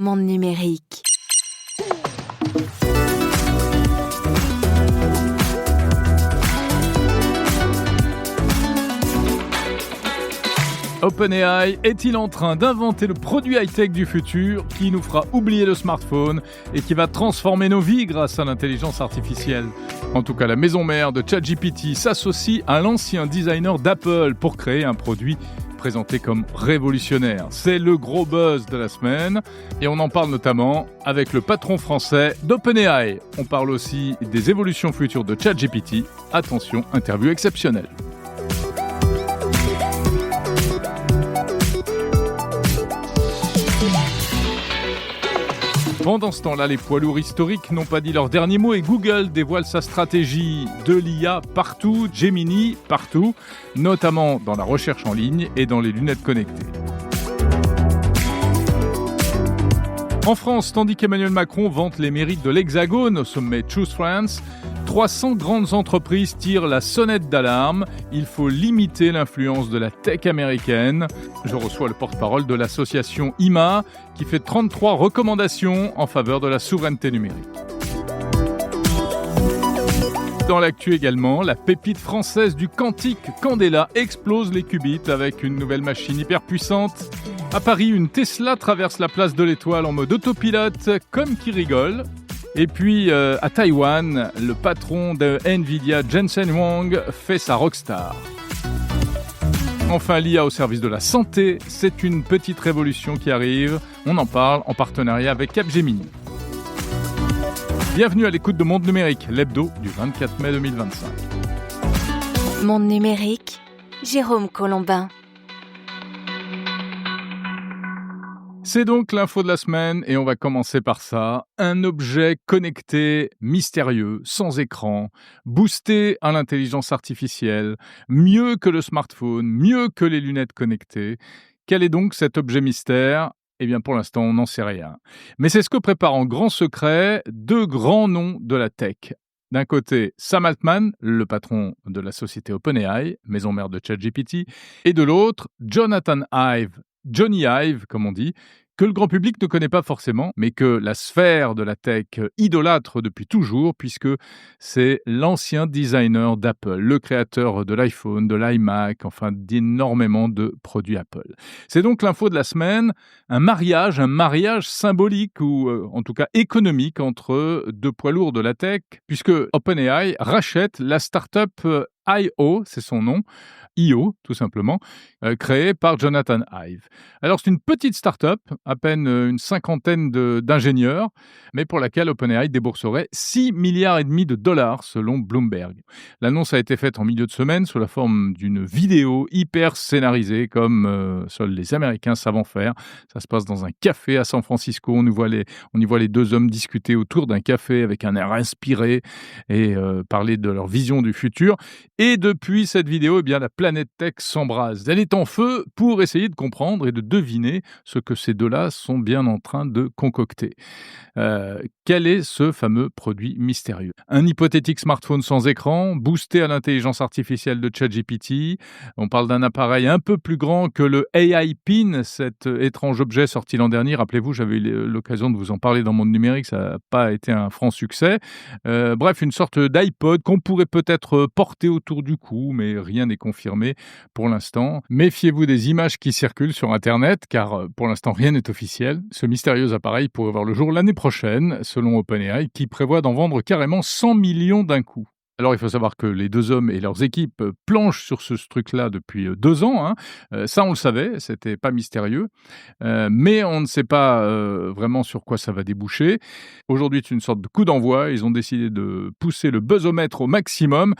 Monde numérique. OpenAI est-il en train d'inventer le produit high-tech du futur qui nous fera oublier le smartphone et qui va transformer nos vies grâce à l'intelligence artificielle ? En tout cas, la maison mère de ChatGPT s'associe à l'ancien designer d'Apple pour créer un produit présenté comme révolutionnaire. C'est le gros buzz de la semaine et on en parle notamment avec le patron français d'OpenAI. On parle aussi des évolutions futures de ChatGPT. Attention, interview exceptionnelle. Pendant ce temps-là, les poids lourds historiques n'ont pas dit leur dernier mot et Google dévoile sa stratégie de l'IA partout, Gemini partout, notamment dans la recherche en ligne et dans les lunettes connectées. En France, tandis qu'Emmanuel Macron vante les mérites de l'Hexagone au sommet Choose France, 300 grandes entreprises tirent la sonnette d'alarme. Il faut limiter l'influence de la tech américaine. Je reçois le porte-parole de l'association IMA qui fait 33 recommandations en faveur de la souveraineté numérique. Dans l'actu également, la pépite française du quantique Candela explose les qubits avec une nouvelle machine hyper puissante. À Paris, une Tesla traverse la place de l'Étoile en mode autopilote, comme qui rigole. Et puis, à Taïwan, le patron de Nvidia, Jensen Huang, fait sa rockstar. Enfin, l'IA au service de la santé, c'est une petite révolution qui arrive. On en parle en partenariat avec Capgemini. Bienvenue à l'écoute de Monde Numérique, l'hebdo du 24 mai 2025. Monde numérique, Jérôme Colombin. C'est donc l'info de la semaine et on va commencer par ça. Un objet connecté, mystérieux, sans écran, boosté à l'intelligence artificielle, mieux que le smartphone, mieux que les lunettes connectées. Quel est donc cet objet mystère ? Eh bien, pour l'instant, on n'en sait rien. Mais c'est ce que préparent en grand secret deux grands noms de la tech. D'un côté, Sam Altman, le patron de la société OpenAI, maison mère de ChatGPT, et de l'autre, Jonathan Ive, Johnny Ive, comme on dit, que le grand public ne connaît pas forcément, mais que la sphère de la tech idolâtre depuis toujours, puisque c'est l'ancien designer d'Apple, le créateur de l'iPhone, de l'iMac, enfin d'énormément de produits Apple. C'est donc l'info de la semaine, un mariage symbolique ou en tout cas économique entre deux poids lourds de la tech, puisque OpenAI rachète la start-up I.O., c'est son nom, I.O. tout simplement, créée par Jonathan Ive. Alors c'est une petite start-up, à peine une cinquantaine d'ingénieurs, mais pour laquelle OpenAI débourserait 6,5 milliards de dollars selon Bloomberg. L'annonce a été faite en milieu de semaine sous la forme d'une vidéo hyper scénarisée comme seuls les Américains savent en faire. Ça se passe dans un café à San Francisco, on y voit les deux hommes discuter autour d'un café avec un air inspiré et parler de leur vision du futur. Et depuis cette vidéo, eh bien, la planète tech s'embrase. Elle est en feu pour essayer de comprendre et de deviner ce que ces deux-là sont bien en train de concocter. Quel est ce fameux produit mystérieux ? Un hypothétique smartphone sans écran, boosté à l'intelligence artificielle de ChatGPT. On parle d'un appareil un peu plus grand que le AI Pin, cet étrange objet sorti l'an dernier. Rappelez-vous, j'avais eu l'occasion de vous en parler dans Monde Numérique, ça n'a pas été un franc succès. Bref, une sorte d'iPod qu'on pourrait peut-être porter autour du cou, mais rien n'est confirmé pour l'instant. Méfiez-vous des images qui circulent sur Internet, car pour l'instant rien n'est officiel. Ce mystérieux appareil pourrait voir le jour l'année prochaine, selon OpenAI, qui prévoit d'en vendre carrément 100 millions d'un coup. Alors, il faut savoir que les deux hommes et leurs équipes planchent sur ce truc-là depuis 2 ans. Ça, on le savait, c'était pas mystérieux. Mais on ne sait pas vraiment sur quoi ça va déboucher. Aujourd'hui, c'est une sorte de coup d'envoi. Ils ont décidé de pousser le buzzomètre au maximum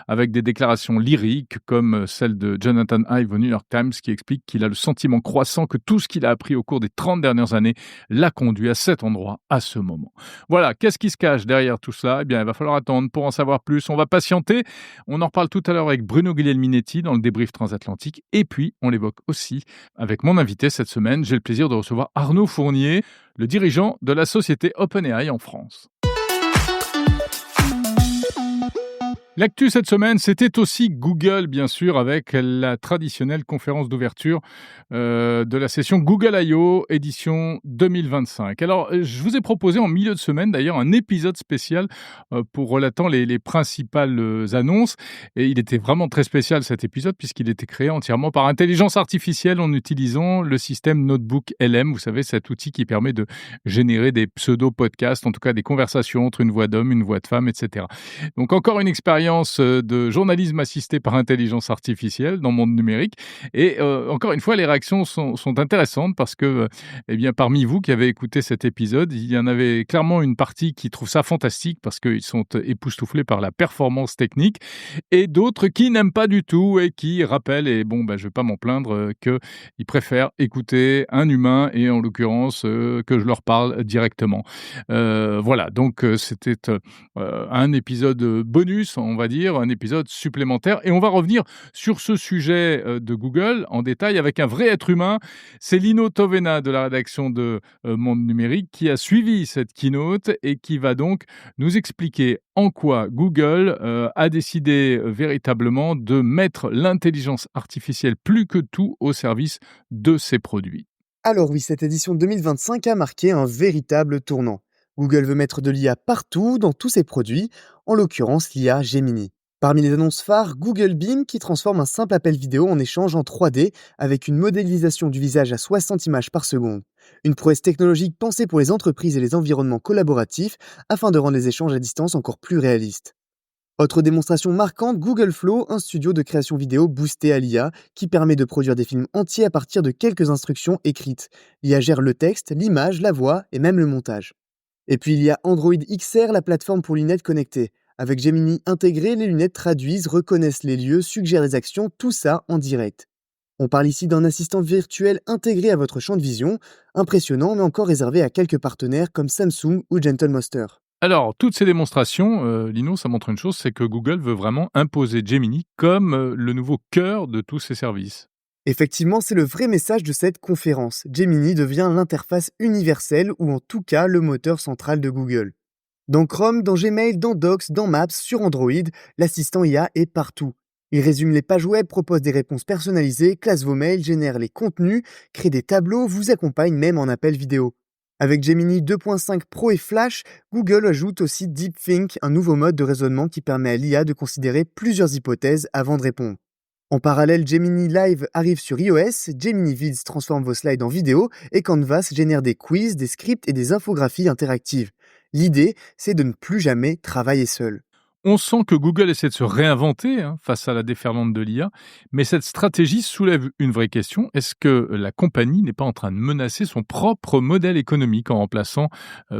avec des déclarations lyriques comme celle de Jonathan Ive au New York Times qui explique qu'il a le sentiment croissant que tout ce qu'il a appris au cours des 30 dernières années l'a conduit à cet endroit, à ce moment. Voilà, qu'est-ce qui se cache derrière tout cela ? Eh bien, il va falloir attendre pour en savoir plus. On va patienter. On en reparle tout à l'heure avec Bruno Guglielminetti dans le débrief transatlantique. Et puis, on l'évoque aussi avec mon invité cette semaine. J'ai le plaisir de recevoir Arnaud Fournier, le dirigeant de la société OpenAI en France. L'actu cette semaine, c'était aussi Google, bien sûr, avec la traditionnelle conférence d'ouverture de la session Google I.O. édition 2025. Alors, je vous ai proposé en milieu de semaine, d'ailleurs, un épisode spécial pour relatant les principales annonces. Et il était vraiment très spécial, cet épisode, puisqu'il était créé entièrement par intelligence artificielle en utilisant le système Notebook LM. Vous savez, cet outil qui permet de générer des pseudo-podcasts, en tout cas des conversations entre une voix d'homme, une voix de femme, etc. Donc, encore une expérience de journalisme assisté par intelligence artificielle dans le monde numérique. Et encore une fois, les réactions sont intéressantes parce que, eh bien, parmi vous qui avez écouté cet épisode, il y en avait clairement une partie qui trouve ça fantastique parce qu'ils sont époustouflés par la performance technique, et d'autres qui n'aiment pas du tout et qui rappellent, et bon, je vais pas m'en plaindre, qu'ils préfèrent écouter un humain et en l'occurrence que je leur parle directement. Voilà, donc c'était un épisode bonus, on va dire, un épisode supplémentaire. Et on va revenir sur ce sujet de Google en détail avec un vrai être humain. C'est Lino Tovena de la rédaction de Monde Numérique qui a suivi cette keynote et qui va donc nous expliquer en quoi Google a décidé véritablement de mettre l'intelligence artificielle plus que tout au service de ses produits. Alors oui, cette édition 2025 a marqué un véritable tournant. Google veut mettre de l'IA partout dans tous ses produits, en l'occurrence l'IA Gemini. Parmi les annonces phares, Google Beam qui transforme un simple appel vidéo en échange en 3D avec une modélisation du visage à 60 images par seconde. Une prouesse technologique pensée pour les entreprises et les environnements collaboratifs afin de rendre les échanges à distance encore plus réalistes. Autre démonstration marquante, Google Flow, un studio de création vidéo boosté à l'IA qui permet de produire des films entiers à partir de quelques instructions écrites. L'IA gère le texte, l'image, la voix et même le montage. Et puis il y a Android XR, la plateforme pour lunettes connectées. Avec Gemini intégré, les lunettes traduisent, reconnaissent les lieux, suggèrent les actions, tout ça en direct. On parle ici d'un assistant virtuel intégré à votre champ de vision, impressionnant mais encore réservé à quelques partenaires comme Samsung ou Gentle Monster. Alors, toutes ces démonstrations, Lino, ça montre une chose, c'est que Google veut vraiment imposer Gemini comme le nouveau cœur de tous ses services. Effectivement, c'est le vrai message de cette conférence. Gemini devient l'interface universelle ou en tout cas le moteur central de Google. Dans Chrome, dans Gmail, dans Docs, dans Maps, sur Android, l'assistant IA est partout. Il résume les pages web, propose des réponses personnalisées, classe vos mails, génère les contenus, crée des tableaux, vous accompagne même en appel vidéo. Avec Gemini 2.5 Pro et Flash, Google ajoute aussi DeepThink, un nouveau mode de raisonnement qui permet à l'IA de considérer plusieurs hypothèses avant de répondre. En parallèle, Gemini Live arrive sur iOS, Gemini Vids transforme vos slides en vidéo et Canvas génère des quiz, des scripts et des infographies interactives. L'idée, c'est de ne plus jamais travailler seul. On sent que Google essaie de se réinventer face à la déferlante de l'IA, mais cette stratégie soulève une vraie question. Est-ce que la compagnie n'est pas en train de menacer son propre modèle économique en remplaçant,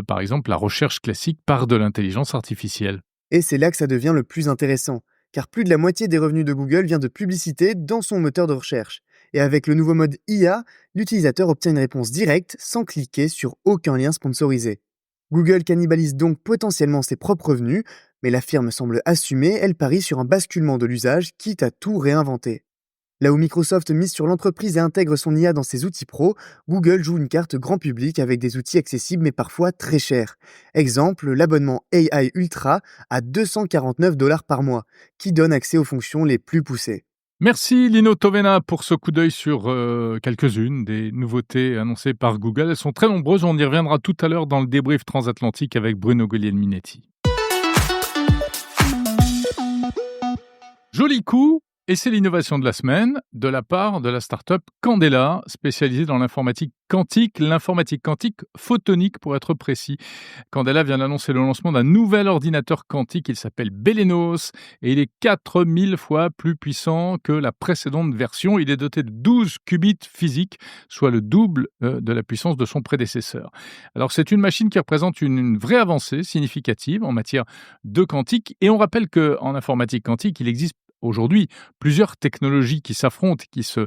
par exemple, la recherche classique par de l'intelligence artificielle ? Et c'est là que ça devient le plus intéressant, car plus de la moitié des revenus de Google vient de publicité dans son moteur de recherche. Et avec le nouveau mode IA, l'utilisateur obtient une réponse directe sans cliquer sur aucun lien sponsorisé. Google cannibalise donc potentiellement ses propres revenus, mais la firme semble assumer, elle parie sur un basculement de l'usage, quitte à tout réinventer. Là où Microsoft mise sur l'entreprise et intègre son IA dans ses outils pro, Google joue une carte grand public avec des outils accessibles mais parfois très chers. Exemple, l'abonnement AI Ultra à $249 par mois, qui donne accès aux fonctions les plus poussées. Merci Lino Tovena pour ce coup d'œil sur quelques-unes des nouveautés annoncées par Google. Elles sont très nombreuses, on y reviendra tout à l'heure dans le débrief transatlantique avec Bruno Guglielminetti. Joli coup, et c'est l'innovation de la semaine de la part de la start-up Candela, spécialisée dans l'informatique quantique photonique pour être précis. Candela vient d'annoncer le lancement d'un nouvel ordinateur quantique, il s'appelle Belenos, et il est 4000 fois plus puissant que la précédente version. Il est doté de 12 qubits physiques, soit le double de la puissance de son prédécesseur. Alors c'est une machine qui représente une vraie avancée significative en matière de quantique, et on rappelle qu'en informatique quantique, il existe aujourd'hui plusieurs technologies qui s'affrontent, qui se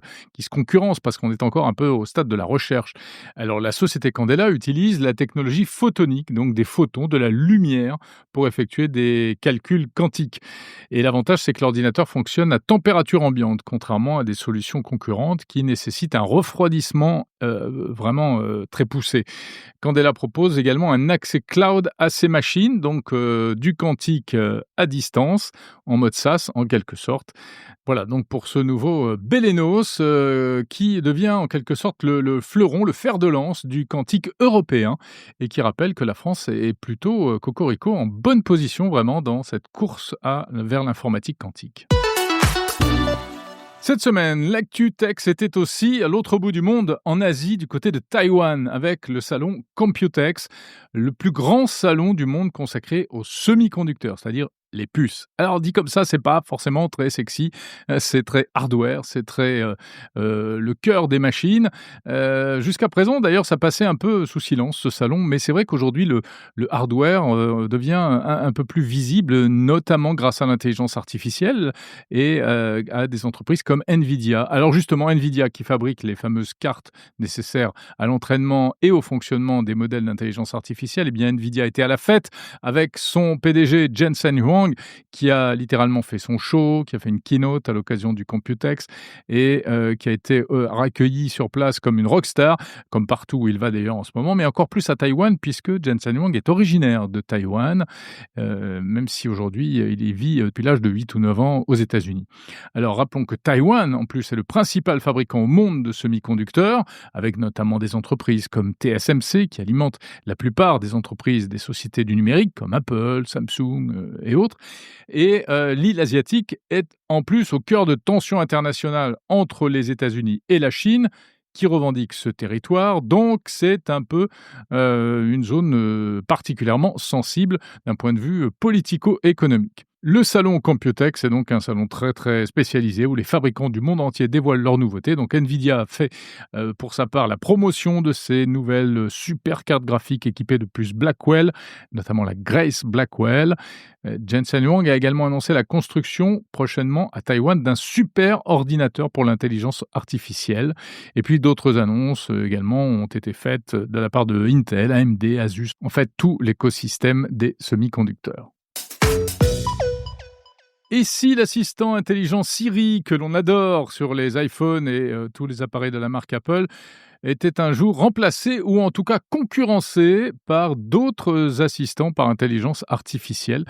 concurrencent parce qu'on est encore un peu au stade de la recherche. Alors la société Candela utilise la technologie photonique, donc des photons, de la lumière, pour effectuer des calculs quantiques. Et l'avantage, c'est que l'ordinateur fonctionne à température ambiante, contrairement à des solutions concurrentes qui nécessitent un refroidissement vraiment très poussé. Candela propose également un accès cloud à ces machines, donc du quantique à distance, en mode SaaS en quelque sorte. Voilà, donc pour ce nouveau Belenos qui devient en quelque sorte le fleuron, le fer de lance du quantique européen et qui rappelle que la France est plutôt cocorico en bonne position vraiment dans cette course vers l'informatique quantique. Cette semaine, l'actu tech, c'était aussi à l'autre bout du monde, en Asie, du côté de Taïwan, avec le salon Computex, le plus grand salon du monde consacré aux semi-conducteurs, c'est-à-dire les puces. Alors dit comme ça, c'est pas forcément très sexy, c'est très hardware, c'est très le cœur des machines. Jusqu'à présent, d'ailleurs, ça passait un peu sous silence ce salon, mais c'est vrai qu'aujourd'hui le hardware devient un peu plus visible, notamment grâce à l'intelligence artificielle et à des entreprises comme Nvidia. Alors justement, Nvidia qui fabrique les fameuses cartes nécessaires à l'entraînement et au fonctionnement des modèles d'intelligence artificielle, eh bien Nvidia était à la fête avec son PDG Jensen Huang qui a littéralement fait son show, qui a fait une keynote à l'occasion du Computex et qui a été accueilli sur place comme une rockstar, comme partout où il va d'ailleurs en ce moment, mais encore plus à Taïwan puisque Jensen Huang est originaire de Taïwan, même si aujourd'hui il y vit depuis l'âge de 8 ou 9 ans aux États-Unis. Alors rappelons que Taïwan, en plus, est le principal fabricant au monde de semi-conducteurs, avec notamment des entreprises comme TSMC qui alimentent la plupart des entreprises des sociétés du numérique comme Apple, Samsung et autres. Et l'île asiatique est en plus au cœur de tensions internationales entre les États-Unis et la Chine qui revendique ce territoire. Donc, c'est un peu une zone particulièrement sensible d'un point de vue politico-économique. Le salon Computex est donc un salon très très spécialisé où les fabricants du monde entier dévoilent leurs nouveautés. Donc Nvidia a fait pour sa part la promotion de ses nouvelles super cartes graphiques équipées de puces Blackwell, notamment la Grace Blackwell. Jensen Huang a également annoncé la construction prochainement à Taïwan d'un super ordinateur pour l'intelligence artificielle. Et puis d'autres annonces également ont été faites de la part de Intel, AMD, Asus, en fait tout l'écosystème des semi-conducteurs. Et si l'assistant intelligent Siri, que l'on adore sur les iPhones et tous les appareils de la marque Apple, était un jour remplacé ou en tout cas concurrencé par d'autres assistants par intelligence artificielle.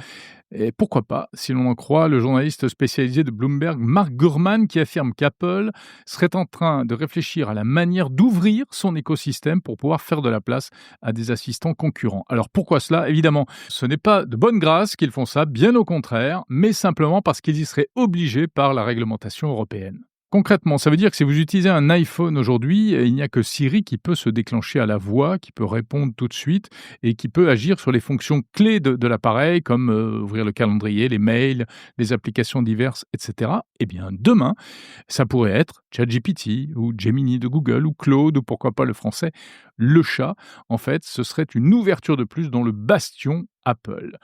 Et pourquoi pas, si l'on en croit le journaliste spécialisé de Bloomberg, Mark Gurman, qui affirme qu'Apple serait en train de réfléchir à la manière d'ouvrir son écosystème pour pouvoir faire de la place à des assistants concurrents. Alors pourquoi cela ? Évidemment, ce n'est pas de bonne grâce qu'ils font ça, bien au contraire, mais simplement parce qu'ils y seraient obligés par la réglementation européenne. Concrètement, ça veut dire que si vous utilisez un iPhone aujourd'hui, il n'y a que Siri qui peut se déclencher à la voix, qui peut répondre tout de suite et qui peut agir sur les fonctions clés de l'appareil, comme ouvrir le calendrier, les mails, les applications diverses, etc. Eh bien, demain, ça pourrait être ChatGPT ou Gemini de Google ou Claude ou pourquoi pas le français, le chat. En fait, ce serait une ouverture de plus dans le bastion Apple.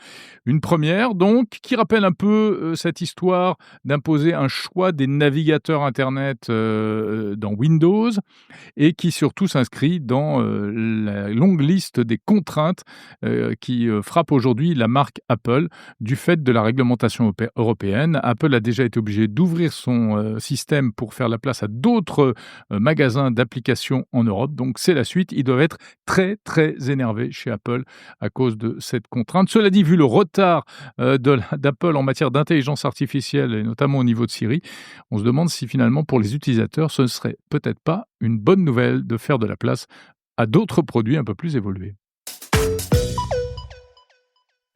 Une première, donc, qui rappelle un peu cette histoire d'imposer un choix des navigateurs Internet dans Windows et qui surtout s'inscrit dans la longue liste des contraintes qui frappent aujourd'hui la marque Apple du fait de la réglementation européenne. Apple a déjà été obligé d'ouvrir son système pour faire la place à d'autres magasins d'applications en Europe. Donc, c'est la suite. Ils doivent être très, très énervés chez Apple à cause de cette contrainte. Cela dit, vu le retard d'Apple en matière d'intelligence artificielle, et notamment au niveau de Siri, on se demande si finalement pour les utilisateurs, ce ne serait peut-être pas une bonne nouvelle de faire de la place à d'autres produits un peu plus évolués.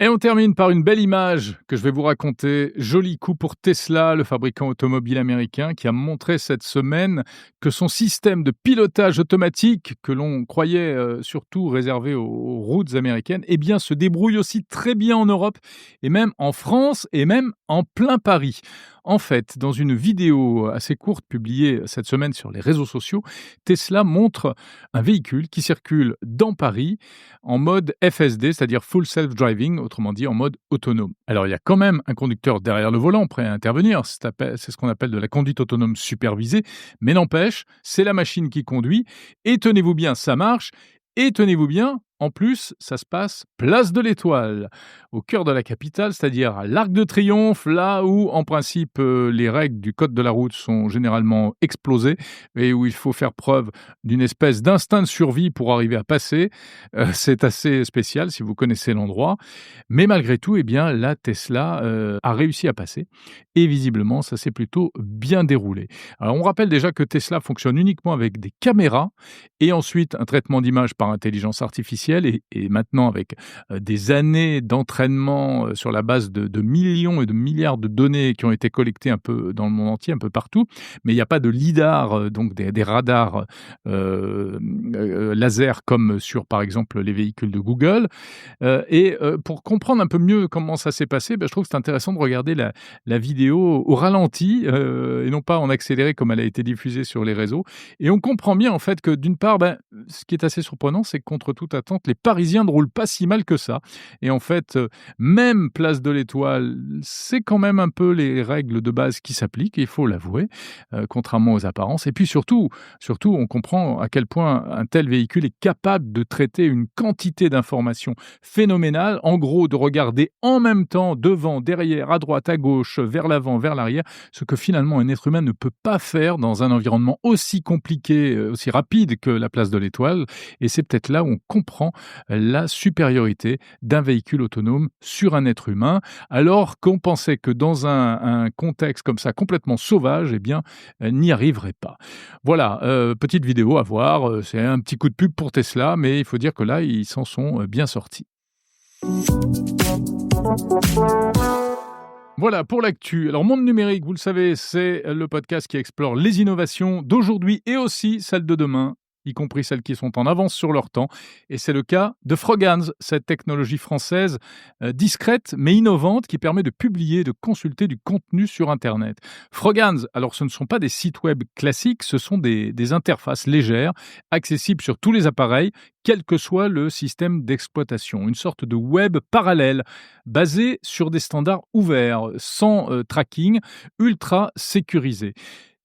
Et on termine par une belle image que je vais vous raconter. Joli coup pour Tesla, le fabricant automobile américain, qui a montré cette semaine que son système de pilotage automatique, que l'on croyait surtout réservé aux routes américaines, eh bien, se débrouille aussi très bien en Europe, et même en France, et même en plein Paris. En fait, dans une vidéo assez courte publiée cette semaine sur les réseaux sociaux, Tesla montre un véhicule qui circule dans Paris en mode FSD, c'est-à-dire Full Self-Driving, autrement dit en mode autonome. Alors il y a quand même un conducteur derrière le volant prêt à intervenir, c'est ce qu'on appelle de la conduite autonome supervisée, mais n'empêche, c'est la machine qui conduit, et tenez-vous bien, ça marche, et tenez-vous bien, en plus, ça se passe place de l'Étoile, au cœur de la capitale, c'est-à-dire à l'Arc de Triomphe, là où, en principe, les règles du code de la route sont généralement explosées et où il faut faire preuve d'une espèce d'instinct de survie pour arriver à passer. C'est assez spécial si vous connaissez l'endroit. Mais malgré tout, eh bien, la Tesla a réussi à passer et visiblement, ça s'est plutôt bien déroulé. Alors, on rappelle déjà que Tesla fonctionne uniquement avec des caméras et ensuite un traitement d'image par intelligence artificielle et maintenant avec des années d'entraînement sur la base de millions et de milliards de données qui ont été collectées un peu dans le monde entier, un peu partout, mais il n'y a pas de lidar, donc des radars laser comme sur, par exemple, les véhicules de Google. Pour comprendre un peu mieux comment ça s'est passé, je trouve que c'est intéressant de regarder la vidéo au ralenti et non pas en accéléré comme elle a été diffusée sur les réseaux. Et on comprend bien en fait que d'une part, ce qui est assez surprenant, c'est que contre toute attente, les Parisiens ne roulent pas si mal que ça. Et en fait, même place de l'Étoile, c'est quand même un peu les règles de base qui s'appliquent, il faut l'avouer, contrairement aux apparences. Et puis surtout, on comprend à quel point un tel véhicule est capable de traiter une quantité d'informations phénoménales. En gros, de regarder en même temps, devant, derrière, à droite, à gauche, vers l'avant, vers l'arrière, ce que finalement un être humain ne peut pas faire dans un environnement aussi compliqué, aussi rapide que la place de l'Étoile. Et c'est peut-être là où on comprend la supériorité d'un véhicule autonome sur un être humain, alors qu'on pensait que dans un contexte comme ça, complètement sauvage, eh bien, n'y arriverait pas. Voilà, petite vidéo à voir, c'est un petit coup de pub pour Tesla, mais il faut dire que là, ils s'en sont bien sortis. Voilà pour l'actu. Alors, Monde Numérique, vous le savez, c'est le podcast qui explore les innovations d'aujourd'hui et aussi celles de demain, y compris celles qui sont en avance sur leur temps. Et c'est le cas de Froghands, cette technologie française discrète mais innovante qui permet de publier et de consulter du contenu sur Internet. Froghands, alors ce ne sont pas des sites web classiques, ce sont des interfaces légères, accessibles sur tous les appareils, quel que soit le système d'exploitation. Une sorte de web parallèle, basé sur des standards ouverts, sans tracking, ultra sécurisé.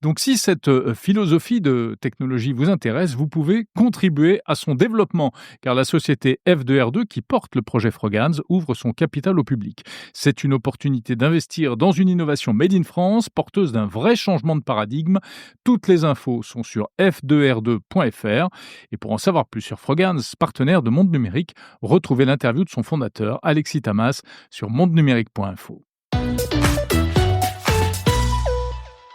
Donc si cette philosophie de technologie vous intéresse, vous pouvez contribuer à son développement, car la société F2R2, qui porte le projet Froghands, ouvre son capital au public. C'est une opportunité d'investir dans une innovation made in France, porteuse d'un vrai changement de paradigme. Toutes les infos sont sur f2r2.fr. Et pour en savoir plus sur Froghands, partenaire de Monde Numérique, retrouvez l'interview de son fondateur, Alexis Tamas, sur mondenumérique.info.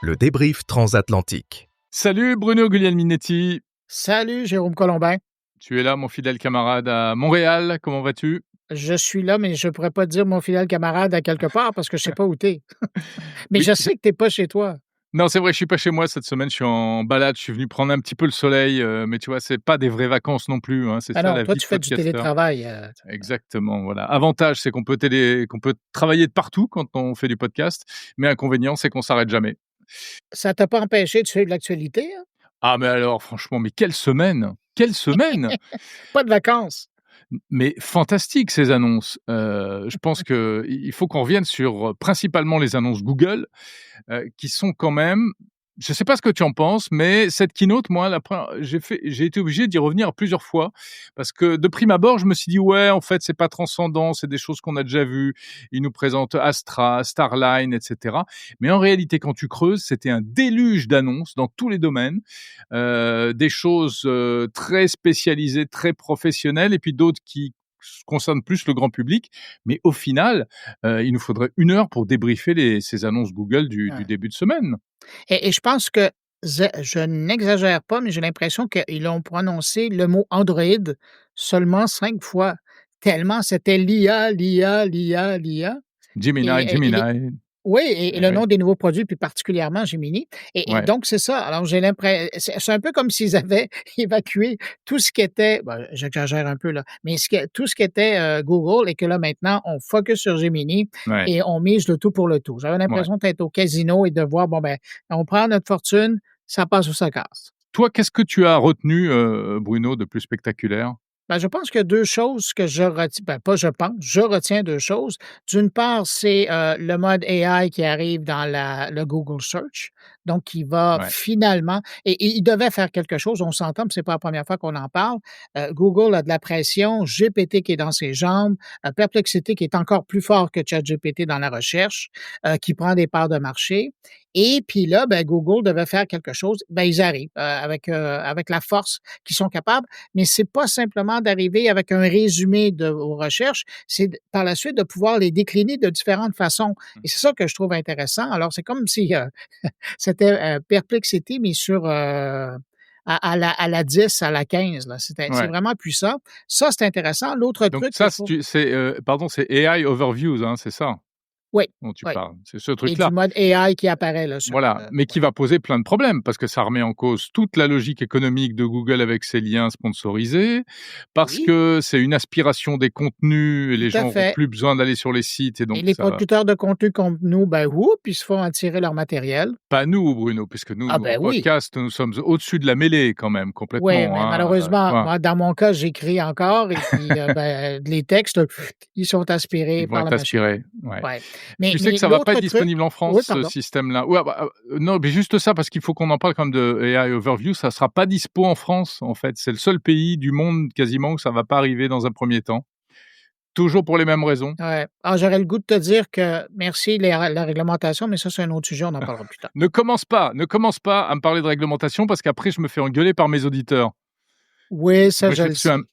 Le débrief transatlantique. Salut Bruno Guglielminetti. Salut Jérôme Colombin. Tu es là, mon fidèle camarade à Montréal. Comment vas-tu? Je suis là, mais je ne pourrais pas te dire mon fidèle camarade à quelque part parce que je ne sais pas où tu es. Mais Oui, je sais que tu n'es pas chez toi. Non, c'est vrai, je suis pas chez moi cette semaine, je suis en balade, je suis venu prendre un petit peu le soleil, mais tu vois, c'est pas des vraies vacances non plus, hein, c'est Ah ça non, la toi, vie tu de fais du podcasteur. télétravail. Exactement, voilà. Avantage, c'est qu'on peut travailler de partout quand on fait du podcast, mais inconvénient, c'est qu'on s'arrête jamais. Ça t'a pas empêché de suivre l'actualité, hein? Ah mais alors franchement, mais quelle semaine! Quelle semaine! Pas de vacances. Mais fantastique ces annonces. Je pense qu'il faut qu'on revienne sur, principalement les annonces Google, qui sont quand même, je ne sais pas ce que tu en penses, mais cette keynote, moi, j'ai été obligé d'y revenir plusieurs fois parce que de prime abord, je me suis dit: «Ouais, en fait, c'est pas transcendant, c'est des choses qu'on a déjà vues». Ils nous présentent Astra, Starline et cetera. Mais en réalité, quand tu creuses, c'était un déluge d'annonces dans tous les domaines, des choses, très spécialisées, très professionnelles et puis d'autres qui concernent plus le grand public. Mais au final, il nous faudrait 1 heure pour débriefer ces annonces Google du Ouais. début de semaine. Et je pense que je n'exagère pas, mais j'ai l'impression qu'ils ont prononcé le mot Android seulement 5 fois, tellement c'était l'IA, l'IA, l'IA, l'IA. Gemini, Et Gemini. Oui, et le Oui. nom des nouveaux produits, puis particulièrement Gemini. Et Ouais. donc, c'est ça. Alors, j'ai l'impression, c'est un peu comme s'ils avaient évacué tout ce qui était, ben, j'exagère un peu là, mais tout ce qui était Google et que là, maintenant, on focus sur Gemini Ouais. et on mise le tout pour le tout. J'avais Ouais. l'impression d'être au casino et de voir, bon, ben, on prend notre fortune, ça passe ou ça casse. Toi, qu'est-ce que tu as retenu, Bruno, de plus spectaculaire? Ben, je pense qu'il y a 2 choses que je retiens, ben, pas je pense, je retiens 2 choses. D'une part, c'est, le mode AI qui arrive dans le Google Search, donc qui va Ouais. finalement et il devait faire quelque chose, on s'entend, puis c'est pas la première fois qu'on en parle. Google a de la pression, GPT qui est dans ses jambes, Perplexity qui est encore plus fort que ChatGPT dans la recherche, qui prend des parts de marché et puis là, ben, Google devait faire quelque chose. Ben, ils arrivent, avec la force qu'ils sont capables, mais c'est pas simplement d'arriver avec un résumé de vos recherches, c'est par la suite de pouvoir les décliner de différentes façons. Mmh. Et c'est ça que je trouve intéressant. Alors, c'est comme si c'était Perplexity, mais sur à la 10, à la 15. Là. C'est Ouais. vraiment puissant. Ça, c'est intéressant. L'autre Donc truc que ça, je trouve. pardon, c'est AI Overviews, hein, c'est ça Oui, dont tu oui. parles? C'est ce Et du truc-là? mode AI qui apparaît là, sur. Voilà, mais qui Ouais. va poser plein de problèmes parce que ça remet en cause toute la logique économique de Google avec ses liens sponsorisés, parce Oui, que c'est une aspiration des contenus et tout les à gens auront fait. plus besoin d'aller sur les sites et Et donc les ça va producteurs de contenu comme nous, ben, whoop, ils se font attirer leur matériel. pas nous Bruno, puisque Ah, nous en ben oui. podcast, nous sommes au-dessus de la mêlée quand même Oui, complètement, mais hein, malheureusement, tu moi, dans mon cas, j'écris encore et puis, ben, les textes, ils sont Ils aspirés vont par être la machine. aspirés, ouais. Ouais. Mais Tu sais que mais ça va pas l'autre être truc. disponible en Oui, France, ce pardon. système-là? Ouais, bah, non, mais juste ça, parce qu'il faut qu'on en parle quand même de AI Overview, ça sera pas dispo en France, en fait. C'est le seul pays du monde quasiment où ça va pas arriver dans un premier temps. Toujours pour les mêmes raisons. Ouais. Ah, j'aurais le goût de te dire que merci la réglementation, mais ça, c'est un autre sujet, on en parlera plus tard. Ne commence pas à me parler de réglementation parce qu'après je me fais engueuler par mes auditeurs. Oui, ça, Moi, je j'ai le reçu un sais.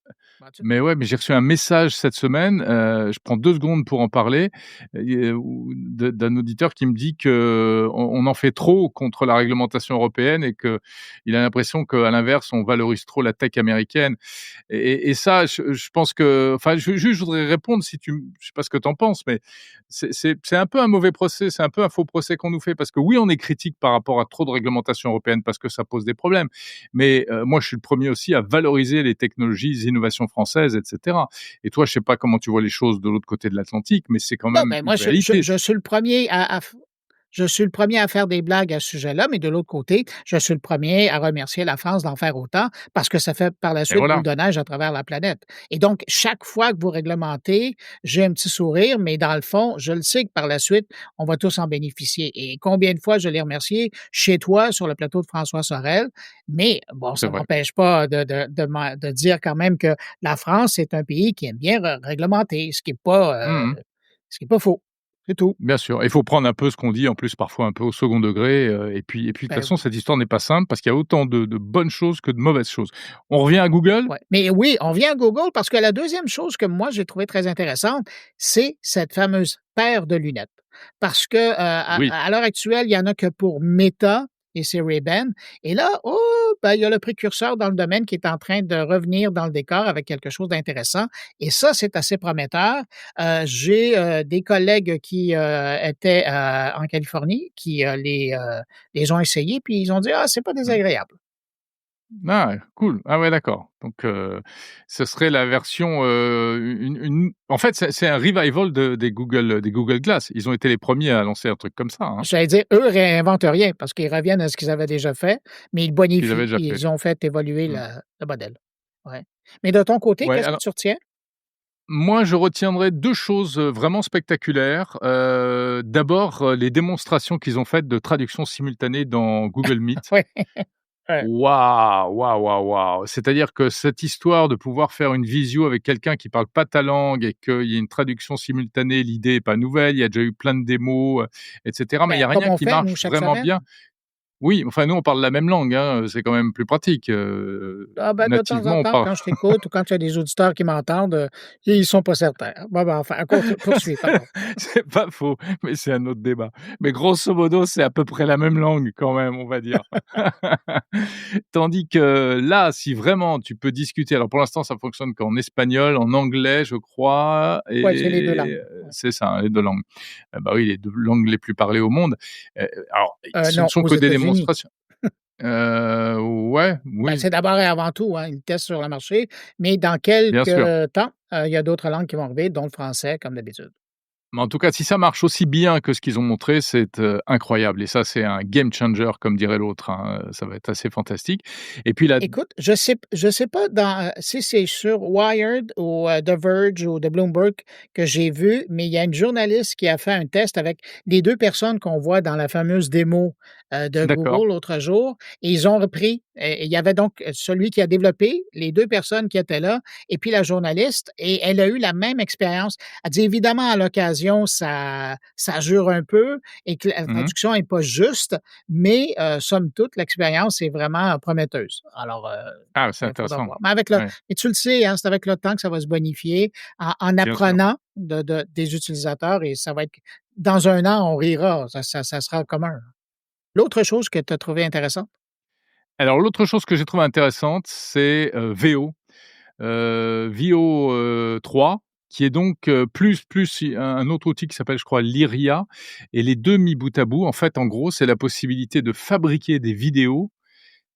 Ben, tu Mais ouais, mais j'ai reçu un message cette semaine, je prends 2 secondes pour en parler, ou d'un auditeur qui me dit qu'on en fait trop contre la réglementation européenne et qu'il a l'impression qu'à l'inverse, on valorise trop la tech américaine et ça, je pense que enfin, je voudrais répondre si tu je sais pas ce que tu en penses, mais c'est un peu un mauvais procès, c'est un peu un faux procès qu'on nous fait parce que oui, on est critique par rapport à trop de réglementation européenne parce que ça pose des problèmes. Mais moi, je suis le premier aussi à valoriser les technologies, les innovations françaises, et cetera. Et toi, je sais pas comment tu vois les choses de l'autre côté de l'Atlantique, mais c'est quand non, même ben, une moi, réalité. je suis le premier je suis le premier à faire des blagues à ce sujet-là, mais de l'autre côté, je suis le premier à remercier la France d'en faire autant parce que ça fait par la Et suite boule voilà. de neige à travers la planète. Et donc, chaque fois que vous réglementez, j'ai un petit sourire, mais dans le fond, je le sais que par la suite, on va tous en bénéficier. Et combien de fois je l'ai remercié chez toi sur le plateau de François Sorel, mais bon, C'est ça ne vrai. m'empêche pas de dire quand même que la France est un pays qui aime bien réglementer, Mmh. ce qui est pas faux. C'est tout. Bien sûr. Il faut prendre un peu ce qu'on dit, en plus, parfois un peu au second degré, et puis de toute Ben façon, oui. cette histoire n'est pas simple parce qu'il y a autant de bonnes choses que de mauvaises choses. On revient à Google? Ouais, mais oui, on vient à Google parce que la deuxième chose que moi j'ai trouvé très intéressante, c'est cette fameuse paire de lunettes. Parce que, Oui. à l'heure actuelle, il y en a que pour Meta et ses Ray-Ban et là, oh, ben, il y a le précurseur dans le domaine qui est en train de revenir dans le décor avec quelque chose d'intéressant et ça, c'est assez prometteur. J'ai, des collègues qui, étaient, en Californie qui, les ont essayés puis ils ont dit: «Ah, c'est pas Mmh. désagréable». Ah, cool. Ah ouais, d'accord. Donc, ce serait la version, une en fait, c'est un revival des Google Glass. Ils ont été les premiers à lancer un truc comme ça, hein, J'allais dire, eux réinventent rien parce qu'ils reviennent à ce qu'ils avaient déjà fait, mais ils qu'ils avaient bonifient. déjà fait. Ils ont fait évoluer Mmh. le modèle. Ouais. Mais de ton côté, Ouais, qu'est-ce que alors tu retiens? moi, je retiendrai 2 choses, vraiment spectaculaires. D'abord, les démonstrations qu'ils ont faites de traduction simultanée dans Google Meet. Ouais, ouais. Waouh! Waouh, waouh, waouh! C'est-à-dire que cette histoire de pouvoir faire une visio avec quelqu'un qui parle pas ta langue et qu'il y ait une traduction simultanée, l'idée est pas nouvelle. Il y a déjà eu plein de démos, et cetera, mais il y Ben, a comme rien on qui fait, nous, marche chaque vraiment semaine. bien. Oui, enfin, nous, on parle la même langue, hein, c'est quand même plus pratique, Ah ben, de temps en nativement, on temps, parle quand je t'écoute ou quand il y a des auditeurs qui m'entendent, ils sont pas certains. Bon, ben, enfin, poursuis, pardon. c'est pas faux, mais c'est un autre débat. Mais grosso modo, c'est à peu près la même langue quand même, on va dire. Tandis que là, si vraiment tu peux discuter alors pour l'instant, ça fonctionne qu'en espagnol, en anglais, je crois Ouais, c'est les 2 et langues. C'est ça, hein, les 2 langues. Bah oui, les 2 langues les plus parlées au monde. Alors, ce ne Non, sont aux que des États-Unis. démonstrations. Ouais, Ben, oui, c'est d'abord et avant tout, hein, ils le testent sur le marché, mais dans bien sûr. quelques temps, il y a d'autres langues qui vont arriver, dont le français, comme d'habitude. Mais en tout cas, si ça marche aussi bien que ce qu'ils ont montré, c'est, incroyable et ça, c'est un game changer comme dirait l'autre, hein, ça va être assez fantastique et puis la Écoute, je sais pas si c'est sur Wired ou The Verge ou The Bloomberg que j'ai vu, mais il y a une journaliste qui a fait un test avec les 2 personnes qu'on voit dans la fameuse démo, de d'accord. Google l'autre jour et ils ont repris et il y avait donc celui qui a développé, les 2 personnes qui étaient là et puis la journaliste et elle a eu la même expérience. Elle dit évidemment à l'occasion ça jure un peu et que la Mmh. traduction est pas juste, mais somme toute l'expérience est vraiment prometteuse. Alors, Ah, c'est il faudra intéressant. voir. Mais avec le Ouais, et tu le sais, hein, c'est avec le temps que ça va se bonifier en bien sûr. apprenant des utilisateurs et ça va être dans un an, on rira, ça sera commun. L'autre chose que tu as trouvé intéressante? Alors l'autre chose que j'ai trouvée intéressante, c'est, Veo. Veo, 3 qui est donc, plus un autre outil qui s'appelle, je crois, Lyria et les 2 mis bout à bout, en fait, en gros, c'est la possibilité de fabriquer des vidéos,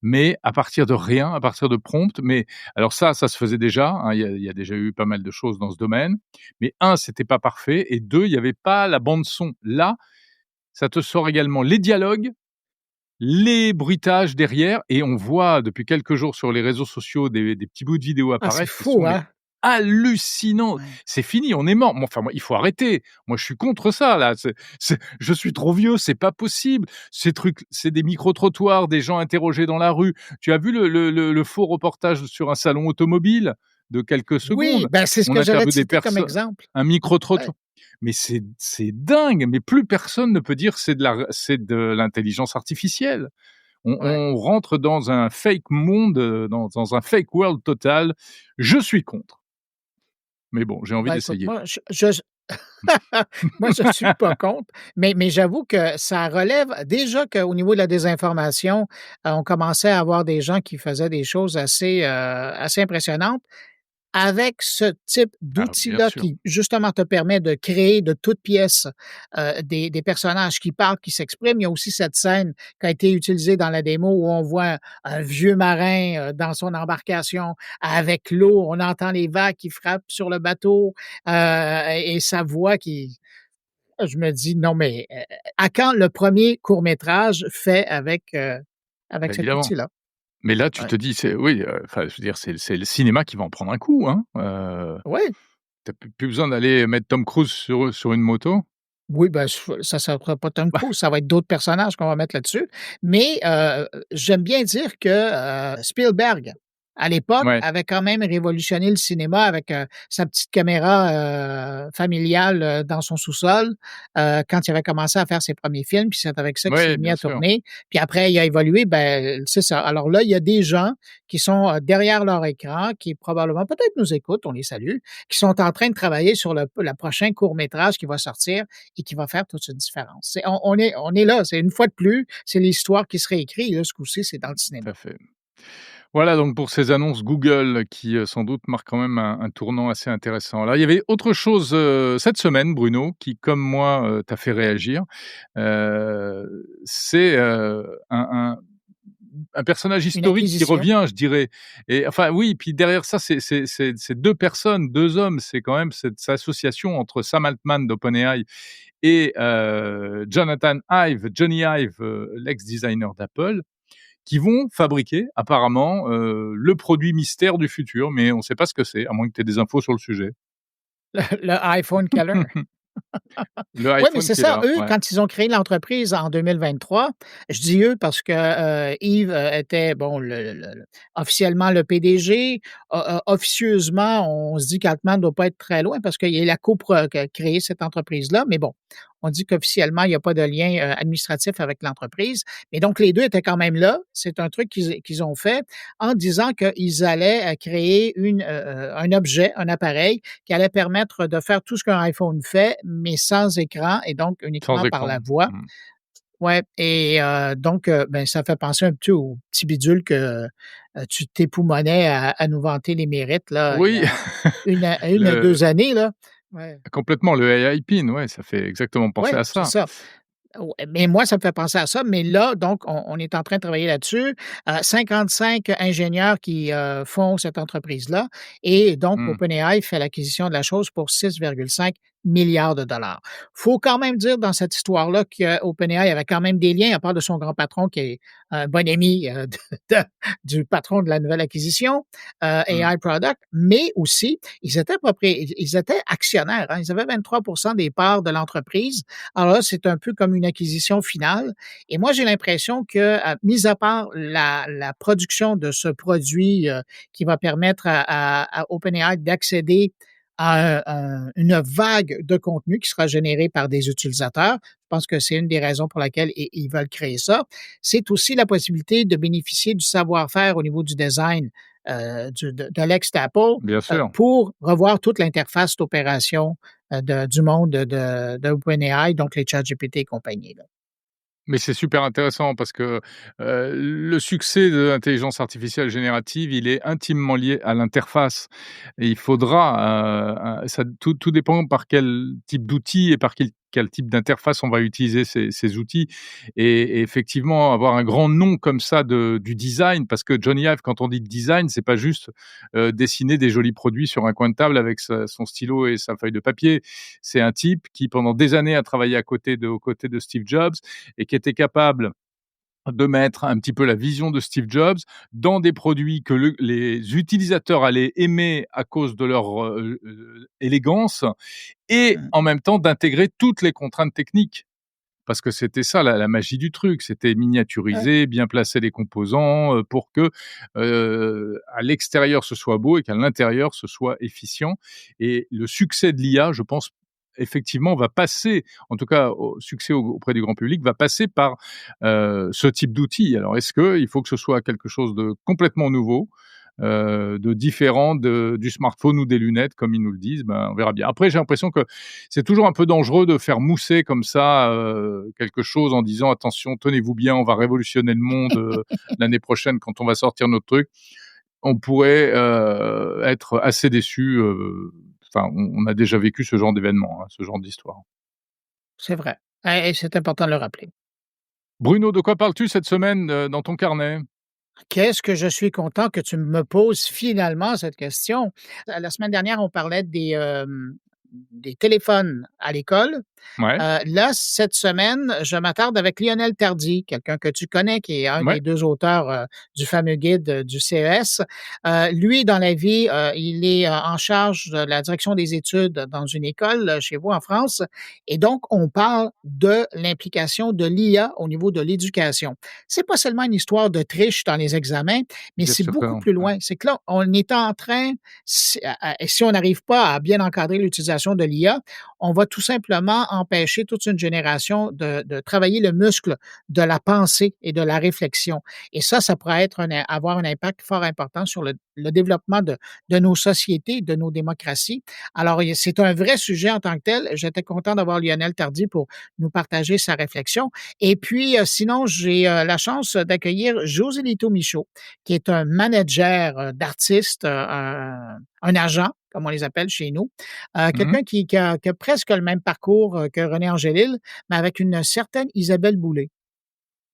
mais à partir de rien, à partir de prompts. Mais alors ça se faisait déjà, hein, il y a déjà eu pas mal de choses dans ce domaine. Mais un, c'était pas parfait et 2, il y avait pas la bande son. Là, ça te sort également les dialogues, les bruitages derrière et on voit depuis quelques jours sur les réseaux sociaux des petits bouts de vidéos Ah, c'est apparaître qui fou, sont mais hein? hallucinants. Ouais. C'est fini, on est mort. Moi, enfin, moi, il faut arrêter. Moi, je suis contre ça là. Je suis trop vieux, c'est pas possible. Ces trucs, c'est des micro-trottoirs, des gens interrogés dans la rue. Tu as vu le faux reportage sur un salon automobile de quelques Oui, secondes? ben, c'est ce On que j'allais interviewe te des citer comme personnes, exemple. un Ouais, micro-trottoir. Mais c'est dingue, mais plus personne ne peut dire c'est de l'intelligence artificielle. ouais. On rentre dans un fake monde, dans un fake world total. Je suis contre, mais bon, j'ai envie Ben, écoute, d'essayer. moi, je suis pas contre, mais j'avoue que ça relève déjà qu'au niveau de la désinformation, on commençait à avoir des gens qui faisaient des choses assez impressionnantes. Avec ce type Ah bien d'outil-là sûr. qui, justement, te permet de créer de toutes pièces, des personnages qui parlent, qui s'expriment. Il y a aussi cette scène qui a été utilisée dans la démo où on voit un vieux marin, dans son embarcation avec l'eau. On entend les vagues qui frappent sur le bateau, et sa voix qui je me dis: «Non, mais, à quand le premier court-métrage fait avec Bah, cet évidemment. outil-là?» Mais là, tu Ouais. te dis, c'est oui, enfin, je veux dire, c'est le cinéma qui va en prendre un coup, hein. Oui. Tu plus besoin d'aller mettre Tom Cruise sur une moto. Oui, ben, ça sera pas Tom Cruise, ça va être d'autres personnages qu'on va mettre là-dessus. Mais, j'aime bien dire que, Spielberg, à l'époque, Ouais, avait quand même révolutionné le cinéma avec, sa petite caméra, familiale, dans son sous-sol, quand il avait commencé à faire ses premiers films, puis c'est avec ça qu'il s'est ouais, mis bien à sûr. tourner. Puis après, il a évolué, ben, c'est ça. Alors là, il y a des gens qui sont, derrière leur écran, qui probablement peut-être nous écoutent, on les salue, qui sont en train de travailler sur le prochain court-métrage qui va sortir et qui va faire toute une différence. On est là, c'est une fois de plus, c'est l'histoire qui se réécrit. Là, ce coup-ci, c'est dans le Tout cinéma. à fait. Voilà donc pour ces annonces Google qui, sans doute marquent quand même un tournant assez intéressant. Là, il y avait autre chose, cette semaine Bruno, qui comme moi, t'a fait réagir. C'est, un personnage Une historique qui acquisition. revient, je dirais et enfin oui, puis derrière ça, c'est 2 personnes, 2 hommes, c'est quand même cette association entre Sam Altman d'OpenAI et Jonathan Ive, Johnny Ive, l'ex-designer d'Apple, qui vont fabriquer apparemment, le produit mystère du futur, mais on ne sait pas ce que c'est, à moins que tu aies des infos sur le sujet. Le iPhone killer. Le Oui, mais iPhone c'est qui est ça. là, Eux, ouais. quand ils ont créé l'entreprise en 2023, je dis eux parce que, Yves, était bon officiellement le PDG. Officieusement, on se dit qu'Altman ne doit pas être très loin parce qu'il a créé cette entreprise-là. Mais bon, on dit qu'officiellement, il n'y a pas de lien, administratif avec l'entreprise. Mais donc les 2 étaient quand même là. C'est un truc qu'ils ont fait en disant qu'ils allaient, créer un objet, un appareil qui allait permettre de faire tout ce qu'un iPhone fait, mais sans écran et donc Sans uniquement par écran. la voix. Mmh. Ouais et donc ben, ça fait penser un petit au petit bidule que, tu t'époumonnais à nous vanter les mérites là, il y Oui, a 1 à le 2 années là. Ouais. Complètement, le AI pin, ouais, ça fait exactement penser Ouais, à c'est ça. ça. Ouais, mais moi, ça me fait penser à ça, mais là, donc, on est en train de travailler là-dessus. 55 ingénieurs qui, font cette entreprise-là et donc Mmh. OpenAI fait l'acquisition de la chose pour 6,5 milliards de dollars. Faut quand même dire dans cette histoire-là que OpenAI avait quand même des liens, à part de son grand patron qui est un bon ami, de du patron de la nouvelle acquisition, Mmh. AI Product, mais aussi ils étaient actionnaires, hein. Ils avaient 23 des parts de l'entreprise. Alors là, c'est un peu comme une acquisition finale et moi, j'ai l'impression que, mis à part la production de ce produit, qui va permettre à OpenAI d'accéder à une vague de contenu qui sera générée par des utilisateurs. Je pense que c'est une des raisons pour laquelle ils veulent créer ça. C'est aussi la possibilité de bénéficier du savoir-faire au niveau du design, de l'ex-Apple, Bien sûr. pour revoir toute l'interface d'opération, du monde de OpenAI, donc les ChatGPT et compagnie, là. Mais c'est super intéressant parce que, le succès de l'intelligence artificielle générative, il est intimement lié à l'interface et il faudra, ça tout dépend par quel type d'outil et par quel type d'interface on va utiliser ces outils et effectivement avoir un grand nom comme ça du design parce que Johnny Ive, quand on dit design, c'est pas juste, dessiner des jolis produits sur un coin de table avec son stylo et sa feuille de papier. C'est un type qui pendant des années a travaillé aux côtés de Steve Jobs et qui était capable de mettre un petit peu la vision de Steve Jobs dans des produits que les utilisateurs allaient aimer à cause de leur élégance et Mmh. en même temps d'intégrer toutes les contraintes techniques. Parce que c'était ça la magie du truc, c'était Ouais. miniaturiser, bien placer les composants pour que à l'extérieur ce soit beau et qu'à l'intérieur ce soit efficient. Et le succès de l'IA, je pense effectivement va passer, en tout cas au succès auprès du grand public, va passer par ce type d'outil. Alors est-ce qu'il faut que ce soit quelque chose de complètement nouveau, de différent du smartphone ou des lunettes comme ils nous le disent? Ben, on verra bien. Après j'ai l'impression que c'est toujours un peu dangereux de faire mousser comme ça, quelque chose en disant: «Attention, tenez-vous bien, on va révolutionner le monde, l'année prochaine quand on va sortir notre truc». On pourrait, être assez déçu, enfin on a déjà vécu ce genre d'événement, hein, ce genre d'histoire. C'est vrai et c'est important de le rappeler. Bruno, de quoi parles-tu cette semaine, dans ton carnet? Qu'est-ce que je suis content que tu me poses finalement cette question. La semaine dernière, on parlait des téléphones à l'école. Ouais, Là, cette semaine, je m'attarde avec Lionel Tardy, quelqu'un que tu connais, qui est un ouais, des 2 auteurs, du fameux guide, du CES. Lui, dans la vie, il est, en charge de la direction des études dans une école, chez vous en France et donc on parle de l'implication de l'IA au niveau de l'éducation. C'est pas seulement une histoire de triche dans les examens, mais bien c'est sûr que beaucoup non, plus ouais. loin. C'est que là, on est en train, si on n'arrive pas à bien encadrer l'utilisation de l'IA, on va tout simplement empêcher toute une génération de travailler le muscle de la pensée et de la réflexion. Et ça pourrait avoir un impact fort important sur le développement de nos sociétés, de nos démocraties. Alors, c'est un vrai sujet en tant que tel. J'étais content d'avoir Lionel Tardy pour nous partager sa réflexion. Et puis, sinon, j'ai la chance d'accueillir Joselito Michaud, qui est un manager d'artistes, un agent, comme on les appelle chez nous. Mmh. Quelqu'un qui a presque le même parcours, que René Angélil, mais avec une certaine Isabelle Boulay.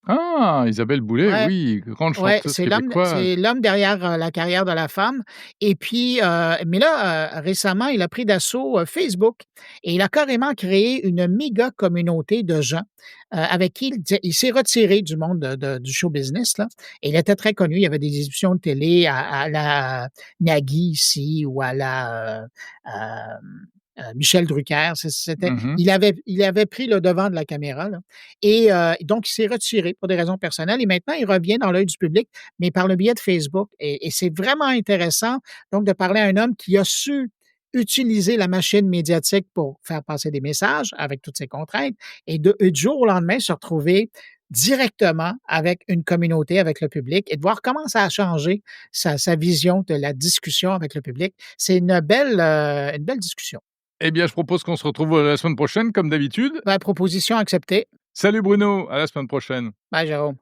Ah! Isabelle Boulay, Ouais. oui, grande Ouais, chanteuse québécoise. c'est l'homme derrière, la carrière de la femme et puis, mais là, récemment, il a pris d'assaut, Facebook et il a carrément créé une méga communauté de gens, avec qui il s'est retiré du monde du show business, là et il était très connu. Il y avait des émissions de télé à la Nagui ici ou à la, Michel Drucker. Mmh. Il avait pris le devant de la caméra, là et donc il s'est retiré pour des raisons personnelles et maintenant il revient dans l'œil du public, mais par le biais de Facebook et c'est vraiment intéressant donc de parler à un homme qui a su utiliser la machine médiatique pour faire passer des messages avec toutes ses contraintes et du jour au lendemain se retrouver directement avec une communauté, avec le public et de voir comment ça a changé sa vision de la discussion avec le public. C'est une belle discussion. Eh bien, je propose qu'on se retrouve, la semaine prochaine comme d'habitude. Ben, proposition acceptée. Salut Bruno, à la semaine prochaine. Bye, Jérôme.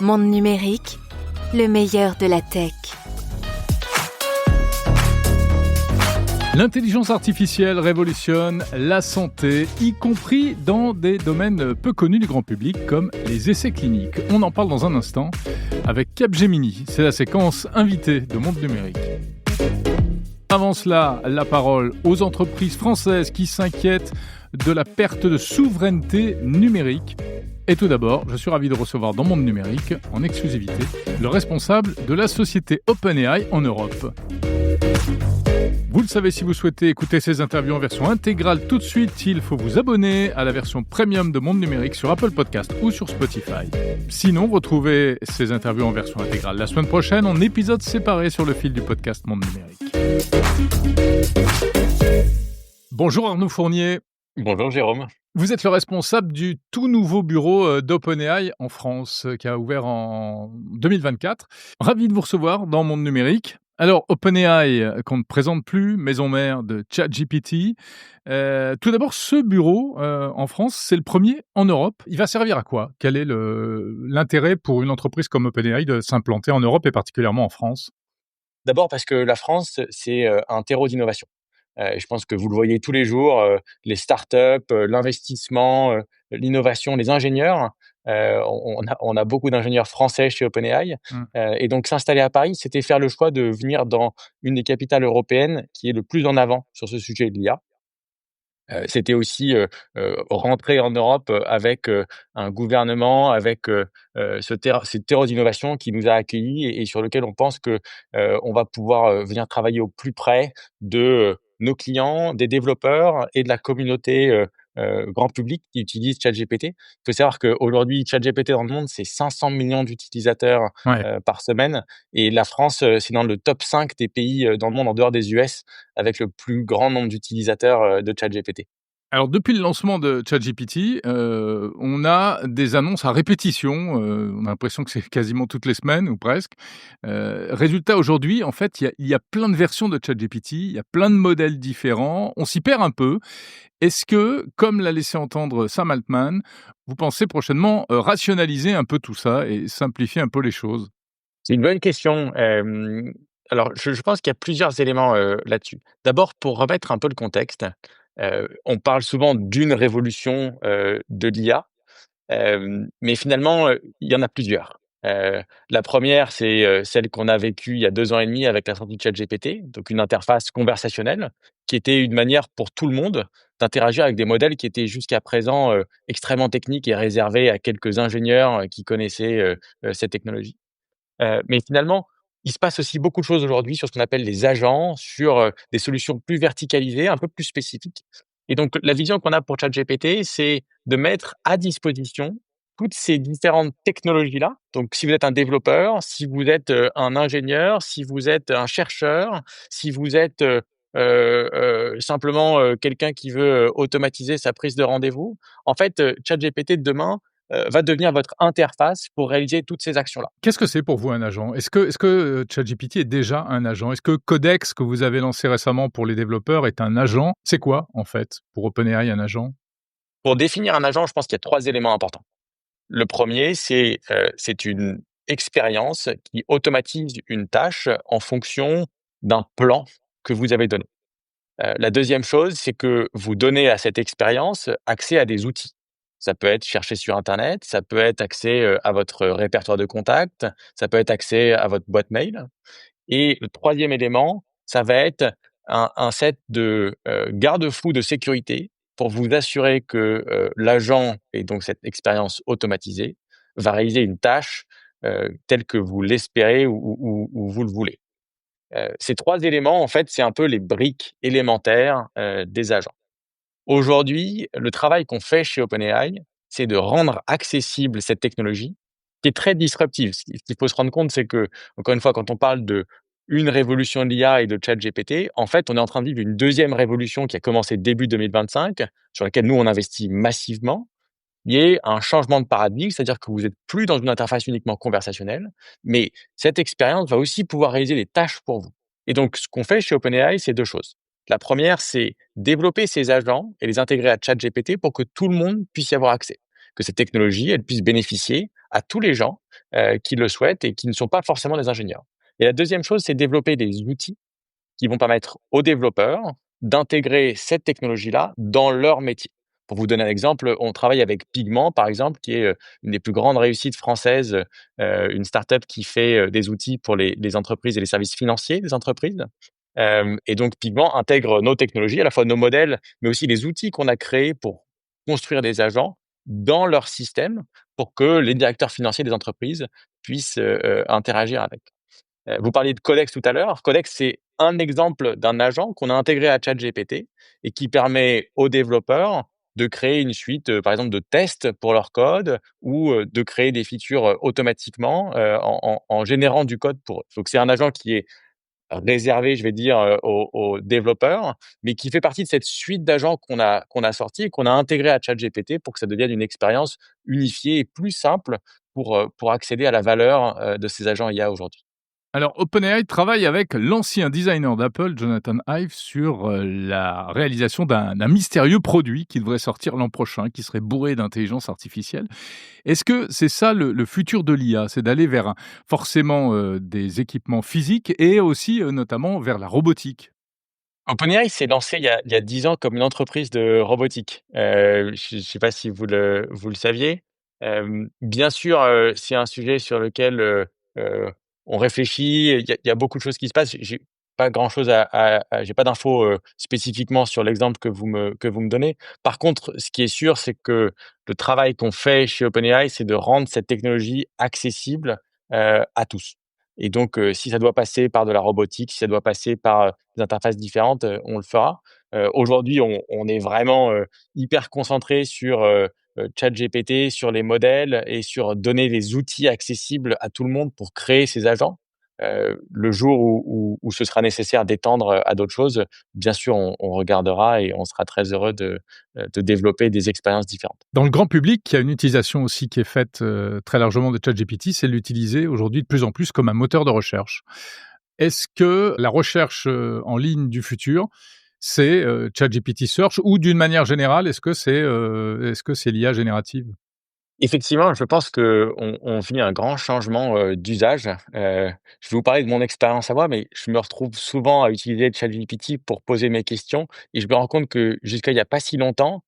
Monde numérique, le meilleur de la tech. L'intelligence artificielle révolutionne la santé, y compris dans des domaines peu connus du grand public comme les essais cliniques. On en parle dans un instant avec Capgemini. C'est la séquence invitée de Monde numérique. Avant cela, la parole aux entreprises françaises qui s'inquiètent de la perte de souveraineté numérique. Et tout d'abord, je suis ravi de recevoir dans Monde numérique, en exclusivité, le responsable de la société OpenAI en Europe. Vous le savez, si vous souhaitez écouter ces interviews en version intégrale tout de suite, il faut vous abonner à la version premium de Monde numérique sur Apple Podcast ou sur Spotify. Sinon, retrouvez ces interviews en version intégrale la semaine prochaine en épisodes séparés sur le fil du podcast Monde numérique. Bonjour Arnaud Fournier. Bonjour Jérôme. Vous êtes le responsable du tout nouveau bureau d'OpenAI en France qui a ouvert en 2024. Ravi de vous recevoir dans Monde numérique. Alors, OpenAI, qu'on ne présente plus, maison mère de ChatGPT. Tout d'abord, ce bureau en France, c'est le premier en Europe. Il va servir à quoi ? Quel est l'intérêt pour une entreprise comme OpenAI de s'implanter en Europe et particulièrement en France ? D'abord parce que la France, c'est un terreau d'innovation. Je pense que vous le voyez tous les jours, les startups, l'investissement, l'innovation, les ingénieurs. On a beaucoup d'ingénieurs français chez OpenAI. Et donc s'installer à Paris, c'était faire le choix de venir dans une des capitales européennes qui est le plus en avant sur ce sujet de l'IA. C'était aussi rentrer en Europe avec un gouvernement, avec ce terreau d'innovation qui nous a accueillis et sur lequel on pense que on va pouvoir venir travailler au plus près de nos clients, des développeurs et de la communauté grand public qui utilise ChatGPT. Il faut savoir qu'aujourd'hui, ChatGPT dans le monde, c'est 500 millions d'utilisateurs par semaine. Et la France, c'est dans le top 5 des pays dans le monde en dehors des US avec le plus grand nombre d'utilisateurs de ChatGPT. Alors, depuis le lancement de ChatGPT, on a des annonces à répétition. On a l'impression que c'est quasiment toutes les semaines ou presque. Résultat, aujourd'hui, en fait, il y a plein de versions de ChatGPT, il y a plein de modèles différents. On s'y perd un peu. Est-ce que, comme l'a laissé entendre Sam Altman, vous pensez prochainement rationaliser un peu tout ça et simplifier un peu les choses ? C'est une bonne question. Alors, je pense qu'il y a plusieurs éléments là-dessus. D'abord, pour remettre un peu le contexte, on parle souvent d'une révolution de l'IA, mais finalement, il y en a plusieurs. La première, c'est celle qu'on a vécue il y a 2 ans et demi avec la sortie de ChatGPT, donc une interface conversationnelle qui était une manière pour tout le monde d'interagir avec des modèles qui étaient jusqu'à présent extrêmement techniques et réservés à quelques ingénieurs qui connaissaient cette technologie. Mais finalement, il se passe aussi beaucoup de choses aujourd'hui sur ce qu'on appelle les agents, sur des solutions plus verticalisées, un peu plus spécifiques. Et donc, la vision qu'on a pour ChatGPT, c'est de mettre à disposition toutes ces différentes technologies-là. Donc, si vous êtes un développeur, si vous êtes un ingénieur, si vous êtes un chercheur, si vous êtes simplement quelqu'un qui veut automatiser sa prise de rendez-vous, en fait, ChatGPT de demain va devenir votre interface pour réaliser toutes ces actions-là. Qu'est-ce que c'est pour vous un agent ? Est-ce que ChatGPT est déjà un agent ? Est-ce que Codex, que vous avez lancé récemment pour les développeurs, est un agent ? C'est quoi, en fait, pour OpenAI, un agent ? Pour définir un agent, je pense qu'il y a 3 éléments importants. Le premier, c'est une expérience qui automatise une tâche en fonction d'un plan que vous avez donné. La deuxième chose, c'est que vous donnez à cette expérience accès à des outils. Ça peut être chercher sur internet, ça peut être accès à votre répertoire de contacts, ça peut être accès à votre boîte mail. Et le troisième élément, ça va être un set de garde-fous de sécurité pour vous assurer que l'agent et donc cette expérience automatisée va réaliser une tâche telle que vous l'espérez ou vous le voulez. Ces 3 éléments, en fait, c'est un peu les briques élémentaires des agents. Aujourd'hui, le travail qu'on fait chez OpenAI, c'est de rendre accessible cette technologie qui est très disruptive. Ce qu'il faut se rendre compte, c'est que, encore une fois, quand on parle de une révolution de l'IA et de ChatGPT, en fait, on est en train de vivre une deuxième révolution qui a commencé début 2025, sur laquelle nous, on investit massivement. Il y a un changement de paradigme, c'est-à-dire que vous n'êtes plus dans une interface uniquement conversationnelle, mais cette expérience va aussi pouvoir réaliser des tâches pour vous. Et donc, ce qu'on fait chez OpenAI, c'est 2 choses. La première, c'est développer ces agents et les intégrer à ChatGPT pour que tout le monde puisse y avoir accès, que cette technologie, elle puisse bénéficier à tous les gens qui le souhaitent et qui ne sont pas forcément des ingénieurs. Et la deuxième chose, c'est développer des outils qui vont permettre aux développeurs d'intégrer cette technologie-là dans leur métier. Pour vous donner un exemple, on travaille avec Pigment, par exemple, qui est une des plus grandes réussites françaises, une startup qui fait des outils pour les entreprises et les services financiers des entreprises. Et donc Pigment intègre nos technologies, à la fois nos modèles, mais aussi les outils qu'on a créés pour construire des agents dans leur système pour que les directeurs financiers des entreprises puissent interagir avec. Vous parliez de Codex tout à l'heure. Codex, c'est un exemple d'un agent qu'on a intégré à ChatGPT et qui permet aux développeurs de créer une suite, par exemple, de tests pour leur code ou de créer des features automatiquement en générant du code pour eux. Donc, c'est un agent qui est réservé, je vais dire, aux développeurs, mais qui fait partie de cette suite d'agents qu'on a sorti et qu'on a intégré à ChatGPT pour que ça devienne une expérience unifiée et plus simple pour accéder à la valeur de ces agents IA aujourd'hui. Alors, OpenAI travaille avec l'ancien designer d'Apple, Jonathan Ive, sur la réalisation d'un mystérieux produit qui devrait sortir l'an prochain, qui serait bourré d'intelligence artificielle. Est-ce que c'est ça le futur de l'IA? C'est d'aller vers forcément des équipements physiques et aussi notamment vers la robotique? OpenAI s'est lancé il y a 10 ans comme une entreprise de robotique. Je ne sais pas si vous le saviez. Bien sûr, c'est un sujet sur lequel, on réfléchit. Il y a beaucoup de choses qui se passent. J'ai pas grand-chose j'ai pas d'infos, spécifiquement sur l'exemple que vous me donnez. Par contre, ce qui est sûr, c'est que le travail qu'on fait chez OpenAI, c'est de rendre cette technologie accessible, à tous. Et donc, si ça doit passer par de la robotique, si ça doit passer par, des interfaces différentes, on le fera. Aujourd'hui, on est vraiment, hyper concentré sur, ChatGPT, sur les modèles et sur donner les outils accessibles à tout le monde pour créer ces agents. Le jour où ce sera nécessaire d'étendre, à d'autres choses, bien sûr, on regardera et on sera très heureux de développer des expériences différentes. Dans le grand public, il y a une utilisation aussi qui est faite très largement de ChatGPT, c'est l'utiliser aujourd'hui de plus en plus comme un moteur de recherche. Est-ce que la recherche en ligne du futur, c'est ChatGPT Search ou d'une manière générale, est-ce que c'est l'IA générative? Effectivement, je pense qu'on vit un grand changement, d'usage. Je vais vous parler de mon expérience à moi, mais je me retrouve souvent à utiliser ChatGPT pour poser mes questions et je me rends compte que jusqu'à il y a pas si longtemps,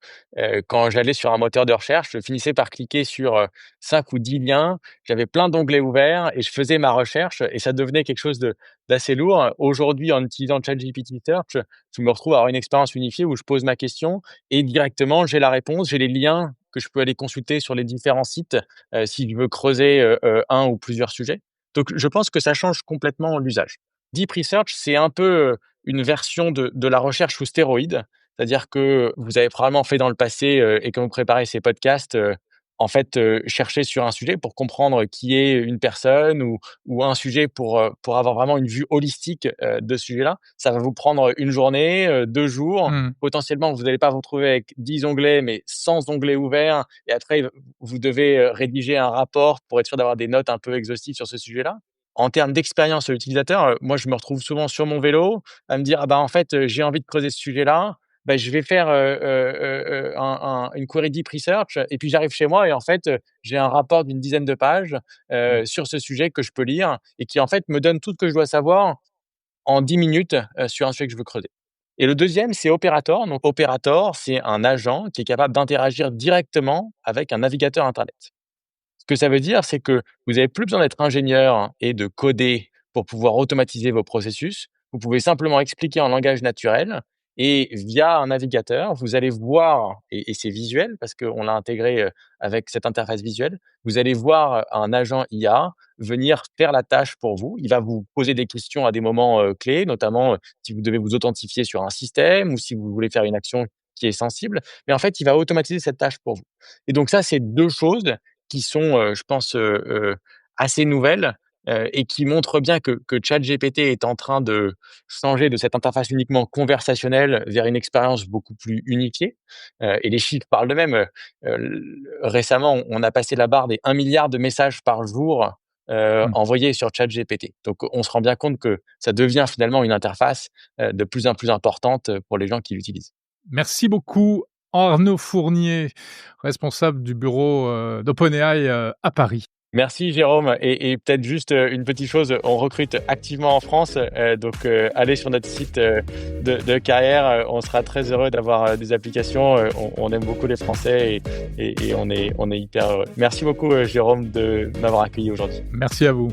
quand j'allais sur un moteur de recherche, je finissais par cliquer sur, 5 ou 10 liens. J'avais plein d'onglets ouverts et je faisais ma recherche et ça devenait quelque chose d'assez lourd. Aujourd'hui, en utilisant ChatGPT Search, je me retrouve à avoir une expérience unifiée où je pose ma question et directement j'ai la réponse, j'ai les liens que je peux aller consulter sur les différents sites, si je veux creuser, un ou plusieurs sujets. Donc je pense que ça change complètement l'usage. Deep Research, c'est un peu, une version de la recherche sous stéroïdes. C'est-à-dire que vous avez probablement fait dans le passé, et quand vous préparez ces podcasts, en fait, chercher sur un sujet pour comprendre qui est une personne ou un sujet pour avoir vraiment une vue holistique, de ce sujet-là. Ça va vous prendre une journée, 2 jours. Mmh. Potentiellement, vous n'allez pas vous retrouver avec 10 onglets, mais 100 onglets ouverts et après vous devez, rédiger un rapport pour être sûr d'avoir des notes un peu exhaustives sur ce sujet-là. En termes d'expérience utilisateur, moi, je me retrouve souvent sur mon vélo à me dire: «Ah bah, en fait, j'ai envie de creuser ce sujet-là, bah, je vais faire, une query deep research» et puis j'arrive chez moi et en fait, j'ai un rapport d'une dizaine de pages, sur ce sujet que je peux lire et qui, en fait, me donne tout ce que je dois savoir en 10 minutes, sur un sujet que je veux creuser. Et le deuxième, c'est Operator. Donc Operator, c'est un agent qui est capable d'interagir directement avec un navigateur internet. Ce que ça veut dire, c'est que vous n'avez plus besoin d'être ingénieur et de coder pour pouvoir automatiser vos processus. Vous pouvez simplement expliquer en langage naturel et via un navigateur, vous allez voir, et c'est visuel parce qu'on l'a intégré avec cette interface visuelle, vous allez voir un agent IA venir faire la tâche pour vous. Il va vous poser des questions à des moments clés, notamment si vous devez vous authentifier sur un système ou si vous voulez faire une action qui est sensible. Mais en fait, il va automatiser cette tâche pour vous. Et donc ça, c'est deux choses qui sont, je pense, assez nouvelles, et qui montrent bien que ChatGPT est en train de changer de cette interface uniquement conversationnelle vers une expérience beaucoup plus unifiée, et les chiffres parlent d'eux-mêmes. Récemment, on a passé la barre des 1 milliard de messages par jour, Mmh. envoyés sur ChatGPT. Donc on se rend bien compte que ça devient finalement une interface, de plus en plus importante, pour les gens qui l'utilisent. Merci beaucoup Arnaud Fournier, responsable du bureau d'OpenAI à Paris. Merci Jérôme et peut-être juste, une petite chose, on recrute activement en France, donc allez sur notre site, de carrière, on sera très heureux d'avoir, des applications, on aime beaucoup les Français et on est hyper heureux. Merci beaucoup, Jérôme de m'avoir accueilli aujourd'hui. Merci à vous.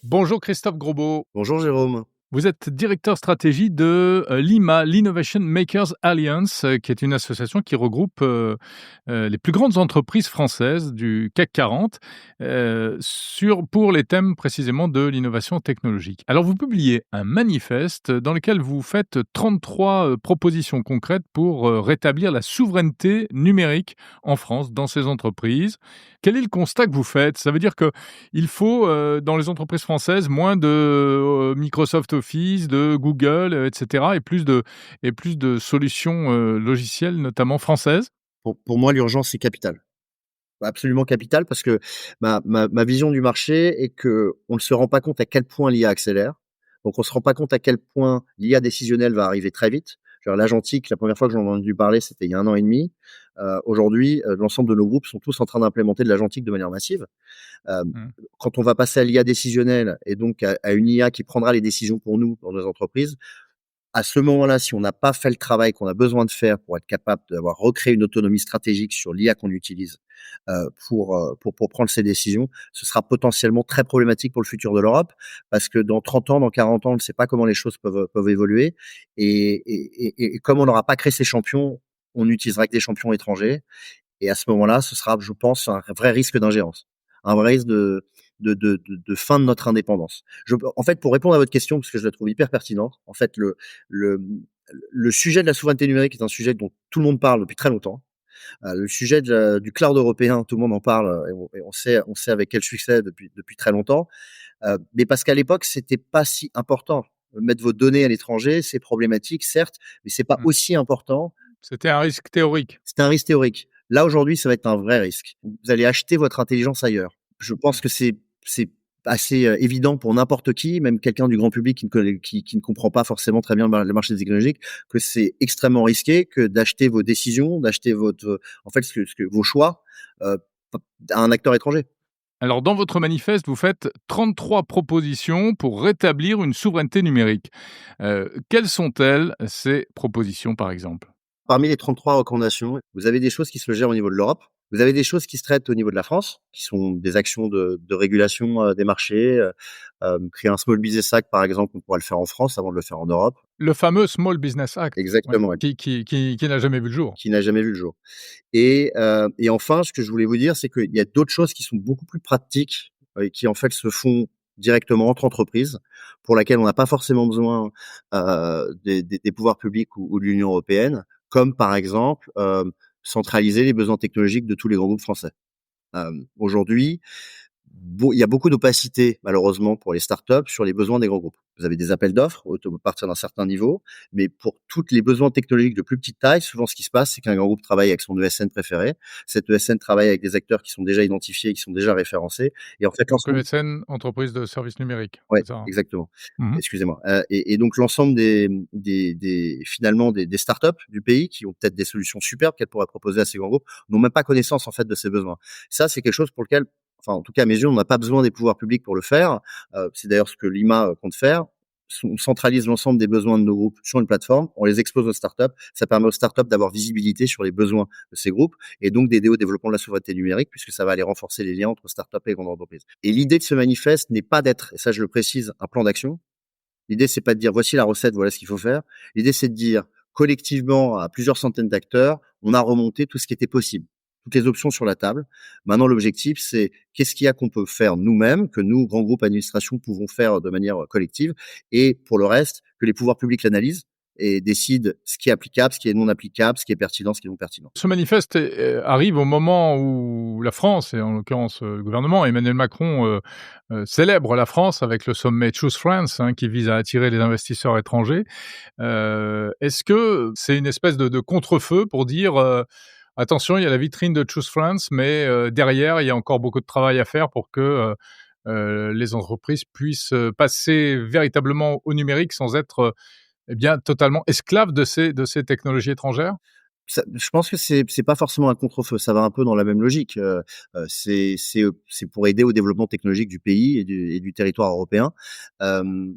Bonjour Christophe Grosbeau. Bonjour Jérôme. Vous êtes directeur stratégie de l'IMA, l'Innovation Makers Alliance, qui est une association qui regroupe les plus grandes entreprises françaises du CAC 40 pour les thèmes précisément de l'innovation technologique. Alors vous publiez un manifeste dans lequel vous faites 33 propositions concrètes pour rétablir la souveraineté numérique en France dans ces entreprises. Quel est le constat que vous faites ? Ça veut dire qu'il faut, dans les entreprises françaises, moins de Microsoft Office, de Google, etc., et plus de solutions logicielles, notamment françaises. Pour moi, l'urgence, c'est capital. Absolument capital, parce que ma vision du marché est qu'on ne se rend pas compte à quel point l'IA accélère. Donc, on ne se rend pas compte à quel point l'IA décisionnelle va arriver très vite. Genre, l'agentique, la première fois que j'en ai entendu parler, c'était il y a 1 an et demi. Aujourd'hui, l'ensemble de nos groupes sont tous en train d'implémenter de l'agentique de manière massive. Quand on va passer à l'IA décisionnelle et donc à une IA qui prendra les décisions pour nous, pour nos entreprises, à ce moment-là, si on n'a pas fait le travail qu'on a besoin de faire pour être capable d'avoir recréé une autonomie stratégique sur l'IA qu'on utilise pour prendre ces décisions, ce sera potentiellement très problématique pour le futur de l'Europe, parce que dans 30 ans, dans 40 ans, on ne sait pas comment les choses peuvent évoluer, et comme on n'aura pas créé ces champions, on n'utilisera que des champions étrangers, et à ce moment-là, ce sera, je pense, un vrai risque d'ingérence, un vrai risque de fin de notre indépendance. En fait, pour répondre à votre question, parce que je la trouve hyper pertinente, en fait, le sujet de la souveraineté numérique est un sujet dont tout le monde parle depuis très longtemps. Le sujet du cloud européen, tout le monde en parle, et on sait avec quel succès depuis très longtemps. Mais parce qu'à l'époque, c'était pas si important. Mettre vos données à l'étranger, c'est problématique, certes, mais c'est pas aussi important. C'était un risque théorique. C'était un risque théorique. Là, aujourd'hui, ça va être un vrai risque. Vous allez acheter votre intelligence ailleurs. Je pense que c'est assez évident pour n'importe qui, même quelqu'un du grand public qui ne comprend pas forcément très bien le marché technologique, que c'est extrêmement risqué que d'acheter vos décisions, d'acheter vos choix à un acteur étranger. Alors, dans votre manifeste, vous faites 33 propositions pour rétablir une souveraineté numérique. Quelles sont-elles, ces propositions, par exemple ? Parmi les 33 recommandations, vous avez des choses qui se gèrent au niveau de l'Europe. Vous avez des choses qui se traitent au niveau de la France, qui sont des actions de régulation des marchés. Créer un Small Business Act, par exemple, on pourrait le faire en France avant de le faire en Europe. Le fameux Small Business Act. Exactement. Ouais, qui n'a jamais vu le jour. Qui n'a jamais vu le jour. Et enfin, ce que je voulais vous dire, c'est qu'il y a d'autres choses qui sont beaucoup plus pratiques et qui, en fait, se font directement entre entreprises, pour laquelle on n'a pas forcément besoin des pouvoirs publics ou de l'Union européenne, comme par exemple centraliser les besoins technologiques de tous les grands groupes français. Aujourd'hui, il y a beaucoup d'opacité, malheureusement, pour les startups sur les besoins des grands groupes. Vous avez des appels d'offres à partir d'un certain niveau, mais pour tous les besoins technologiques de plus petite taille, souvent ce qui se passe, c'est qu'un grand groupe travaille avec son ESN préféré. Cet ESN travaille avec des acteurs qui sont déjà identifiés, qui sont déjà référencés. Et en fait, donc ESN, entreprise de services numériques. Oui, c'est ça, hein. Exactement. Excusez-moi. Et donc l'ensemble finalement des startups du pays qui ont peut-être des solutions superbes qu'elles pourraient proposer à ces grands groupes n'ont même pas connaissance en fait de ces besoins. Ça, c'est quelque chose pour lequel, enfin, en tout cas, à mes yeux, on n'a pas besoin des pouvoirs publics pour le faire. C'est d'ailleurs ce que l'IMA compte faire. On centralise l'ensemble des besoins de nos groupes sur une plateforme, on les expose aux startups. Ça permet aux startups d'avoir visibilité sur les besoins de ces groupes et donc d'aider au développement de la souveraineté numérique, puisque ça va aller renforcer les liens entre startups et grandes entreprises. Et l'idée de ce manifeste n'est pas d'être, et ça je le précise, un plan d'action. L'idée, c'est pas de dire voici la recette, voilà ce qu'il faut faire. L'idée, c'est de dire collectivement à plusieurs centaines d'acteurs, on a remonté tout ce qui était possible, toutes les options sur la table. Maintenant, l'objectif, c'est qu'est-ce qu'il y a qu'on peut faire nous-mêmes, que nous, grands groupes administration, pouvons faire de manière collective, et pour le reste, que les pouvoirs publics l'analysent et décident ce qui est applicable, ce qui est non applicable, ce qui est pertinent, ce qui est non pertinent. Ce manifeste arrive au moment où la France, et en l'occurrence le gouvernement, Emmanuel Macron, célèbre la France avec le sommet Choose France, qui vise à attirer les investisseurs étrangers. Est-ce que c'est une espèce de contre-feu pour dire attention, il y a la vitrine de Choose France, mais derrière, il y a encore beaucoup de travail à faire pour que les entreprises puissent passer véritablement au numérique sans être Eh bien, totalement esclaves de ces technologies étrangères? Je pense que c'est pas forcément un contre-feu, ça va un peu dans la même logique. C'est pour aider au développement technologique du pays et du territoire européen.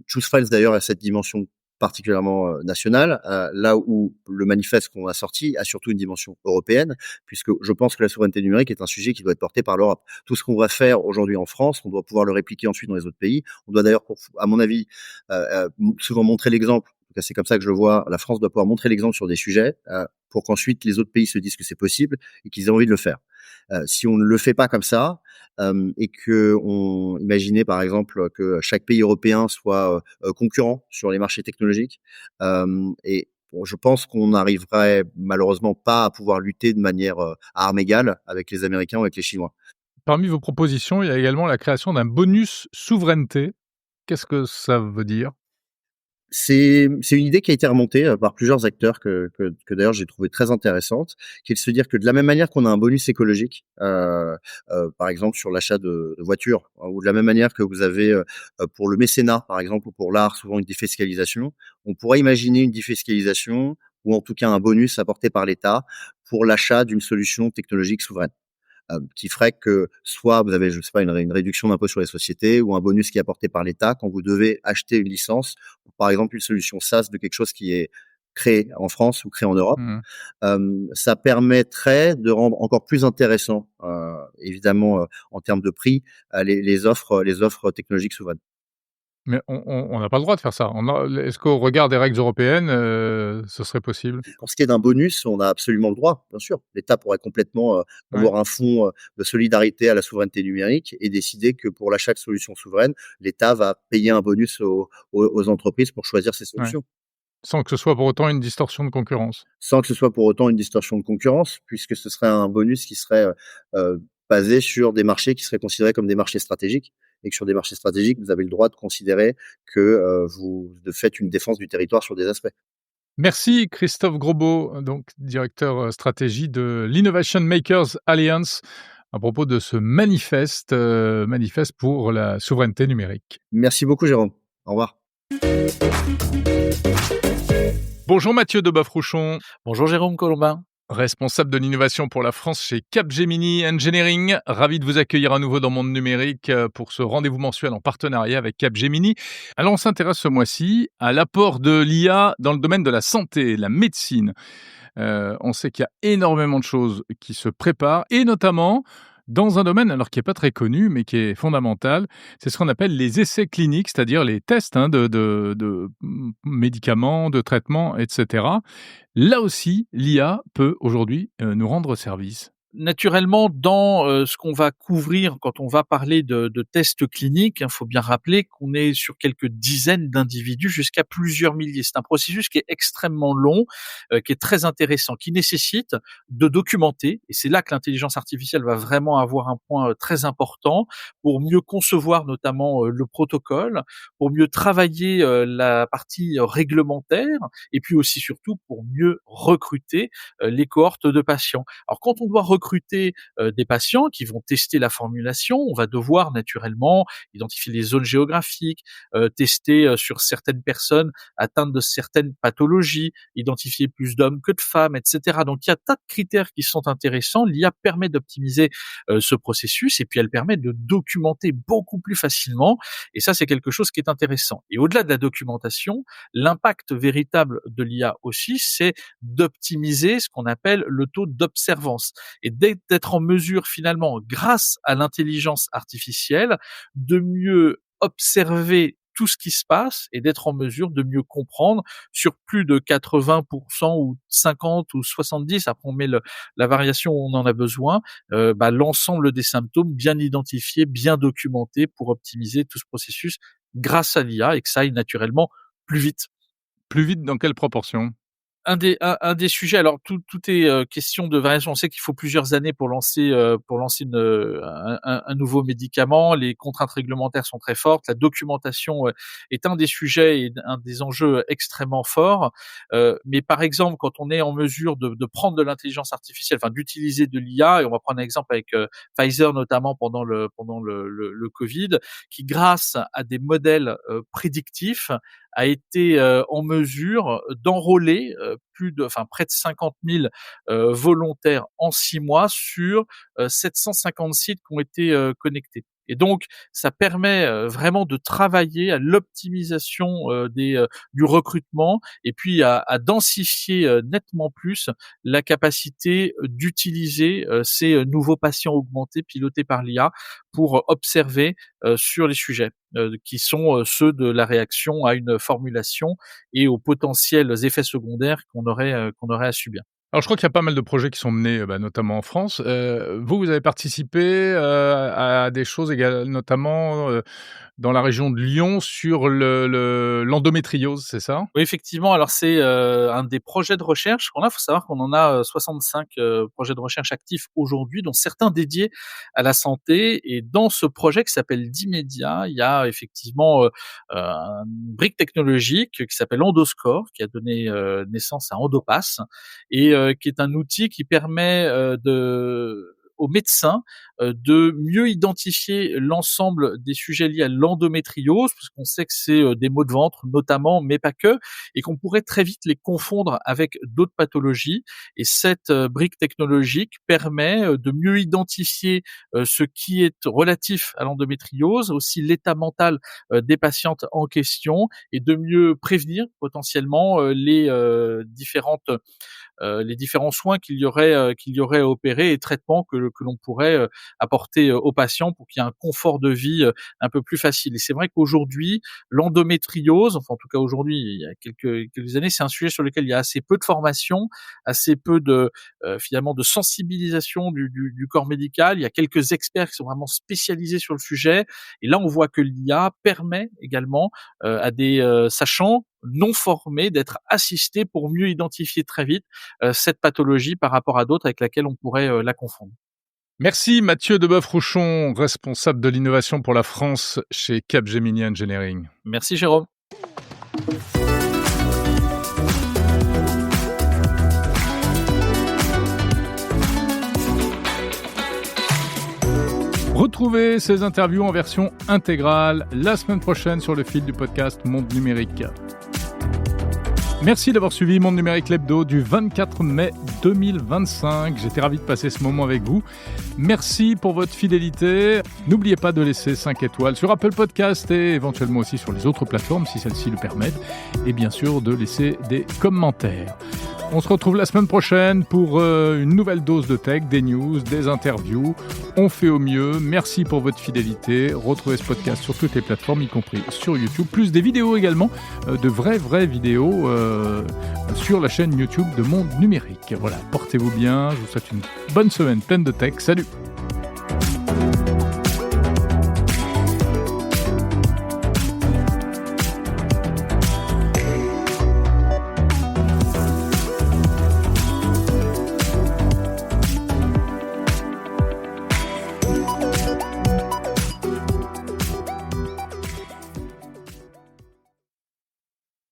Choose Friends d'ailleurs a cette dimension particulièrement, nationale, là où le manifeste qu'on a sorti a surtout une dimension européenne, puisque je pense que la souveraineté numérique est un sujet qui doit être porté par l'Europe. Tout ce qu'on va faire aujourd'hui en France, on doit pouvoir le répliquer ensuite dans les autres pays. On doit d'ailleurs, à mon avis, souvent montrer l'exemple. En tout cas, c'est comme ça que je le vois. La France doit pouvoir montrer l'exemple sur des sujets, pour qu'ensuite les autres pays se disent que c'est possible et qu'ils aient envie de le faire. Si on ne le fait pas comme ça, et que on imaginez par exemple que chaque pays européen soit concurrent sur les marchés technologiques, et bon, je pense qu'on n'arriverait malheureusement pas à pouvoir lutter de manière à armes égales avec les Américains ou avec les Chinois. Parmi vos propositions, il y a également la création d'un bonus souveraineté. Qu'est-ce que ça veut dire? C'est une idée qui a été remontée, par plusieurs acteurs que d'ailleurs j'ai trouvé très intéressante, qui est de se dire que de la même manière qu'on a un bonus écologique, par exemple sur l'achat de voitures, hein, ou de la même manière que vous avez, pour le mécénat par exemple ou pour l'art souvent une défiscalisation, on pourrait imaginer une défiscalisation ou en tout cas un bonus apporté par l'État pour l'achat d'une solution technologique souveraine. Qui ferait que soit vous avez, je sais pas, une réduction d'impôt sur les sociétés ou un bonus qui est apporté par l'État quand vous devez acheter une licence ou par exemple une solution SaaS de quelque chose qui est créé en France ou créé en Europe. Mmh. Ça permettrait de rendre encore plus intéressant, évidemment, en termes de prix, les offres technologiques souveraines. Mais on n'a pas le droit de faire ça. Est-ce qu'au regard des règles européennes, ce serait possible? Pour ce qui est d'un bonus, on a absolument le droit, bien sûr. L'État pourrait complètement Ouais, avoir un fonds de solidarité à la souveraineté numérique et décider que pour l'achat de solutions souveraines, l'État va payer un bonus aux entreprises pour choisir ces ouais. solutions, Sans que ce soit pour autant une distorsion de concurrence. sans que ce soit pour autant une distorsion de concurrence, puisque ce serait un bonus qui serait basé sur des marchés qui seraient considérés comme des marchés stratégiques, et que sur des marchés stratégiques, vous avez le droit de considérer que vous faites une défense du territoire sur des aspects. Merci Christophe Grosbeau, donc directeur, stratégie de l'Innovation Makers Alliance, à propos de ce manifeste pour la souveraineté numérique. Merci beaucoup, Jérôme. Au revoir. Bonjour Mathieu Deboeuf-Rouchon, Bonjour Jérôme Colombin. responsable de l'innovation pour la France chez Capgemini Engineering. Ravi de vous accueillir à nouveau dans Monde Numérique pour ce rendez-vous mensuel en partenariat avec Capgemini. Alors on s'intéresse ce mois-ci à l'apport de l'IA dans le domaine de la santé, la médecine. On sait qu'il y a énormément de choses qui se préparent et notamment dans un domaine alors qui est pas très connu mais qui est fondamental, c'est ce qu'on appelle les essais cliniques, c'est-à-dire les tests, de médicaments, de traitements, etc. Là aussi, l'IA peut aujourd'hui, nous rendre service. Naturellement, dans ce qu'on va couvrir quand on va parler de tests cliniques, il faut bien rappeler qu'on est sur quelques dizaines d'individus jusqu'à plusieurs milliers. C'est un processus qui est extrêmement long, qui est très intéressant, qui nécessite de documenter, et c'est là que l'intelligence artificielle va vraiment avoir un point très important pour mieux concevoir notamment le protocole, pour mieux travailler la partie réglementaire, et puis aussi surtout pour mieux recruter les cohortes de patients. Alors quand on doit recruter des patients qui vont tester la formulation, on va devoir naturellement identifier les zones géographiques, tester sur certaines personnes atteintes de certaines pathologies, identifier plus d'hommes que de femmes, etc. Donc il y a tas de critères qui sont intéressants. L'IA permet d'optimiser ce processus et puis elle permet de documenter beaucoup plus facilement. Et ça, c'est quelque chose qui est intéressant. Et au-delà de la documentation, l'impact véritable de l'IA aussi, c'est d'optimiser ce qu'on appelle le taux d'observance et d'être en mesure finalement, grâce à l'intelligence artificielle, de mieux observer tout ce qui se passe et d'être en mesure de mieux comprendre sur plus de 80% ou 50 ou 70, après on met la variation où on en a besoin, l'ensemble des symptômes bien identifiés, bien documentés pour optimiser tout ce processus grâce à l'IA et que ça aille naturellement plus vite. Plus vite dans quelle proportion? Un des sujets, alors tout est question de variation. On sait qu'il faut plusieurs années pour lancer un nouveau médicament. Les contraintes réglementaires sont très fortes. La documentation est un des sujets et un des enjeux extrêmement forts. Mais par exemple, quand on est en mesure de prendre de l'intelligence artificielle, enfin d'utiliser de l'IA, et on va prendre un exemple avec Pfizer notamment pendant le Covid, qui grâce à des modèles prédictifs a été en mesure d'enrôler près de 50 000 volontaires en 6 mois sur 750 sites qui ont été connectés. Et donc, ça permet vraiment de travailler à l'optimisation du recrutement et puis à densifier nettement plus la capacité d'utiliser ces nouveaux patients augmentés pilotés par l'IA pour observer sur les sujets qui sont ceux de la réaction à une formulation et aux potentiels effets secondaires qu'on aurait à subir. Alors, je crois qu'il y a pas mal de projets qui sont menés, notamment en France. Vous avez participé à des choses notamment dans la région de Lyon sur l'endométriose, c'est ça? Oui, effectivement, alors c'est un des projets de recherche qu'on a. Il faut savoir qu'on en a 65 projets de recherche actifs aujourd'hui, dont certains dédiés à la santé. Et dans ce projet qui s'appelle Dimedia, il y a effectivement une brique technologique qui s'appelle Endoscore, qui a donné naissance à Endopass, et qui est un outil qui permet aux médecins de mieux identifier l'ensemble des sujets liés à l'endométriose, parce qu'on sait que c'est des maux de ventre notamment, mais pas que, et qu'on pourrait très vite les confondre avec d'autres pathologies. Et cette brique technologique permet de mieux identifier ce qui est relatif à l'endométriose, aussi l'état mental des patientes en question, et de mieux prévenir potentiellement les différents soins qu'il y aurait à opérer et traitements que l'on pourrait apporter aux patients pour qu'il y ait un confort de vie un peu plus facile. Et c'est vrai qu'aujourd'hui, l'endométriose, enfin en tout cas aujourd'hui, il y a quelques années, c'est un sujet sur lequel il y a assez peu de formation, assez peu de finalement de sensibilisation du corps médical. Il y a quelques experts qui sont vraiment spécialisés sur le sujet. Et là, on voit que l'IA permet également à des sachants non formés d'être assistés pour mieux identifier très vite cette pathologie par rapport à d'autres avec laquelle on pourrait la confondre. Merci Mathieu Deboeuf-Rouchon, responsable de l'innovation pour la France chez Capgemini Engineering. Merci Jérôme. Retrouvez ces interviews en version intégrale la semaine prochaine sur le fil du podcast Monde Numérique. Merci d'avoir suivi Monde Numérique l'hebdo du 24 mai 2025. J'étais ravi de passer ce moment avec vous. Merci pour votre fidélité. N'oubliez pas de laisser 5 étoiles sur Apple Podcast et éventuellement aussi sur les autres plateformes si celles-ci le permettent. Et bien sûr de laisser des commentaires. On se retrouve la semaine prochaine pour une nouvelle dose de tech, des news, des interviews. On fait au mieux. Merci pour votre fidélité. Retrouvez ce podcast sur toutes les plateformes, y compris sur YouTube. Plus des vidéos également, de vraies vidéos sur la chaîne YouTube de Monde Numérique. Voilà, portez-vous bien. Je vous souhaite une bonne semaine pleine de tech. Salut!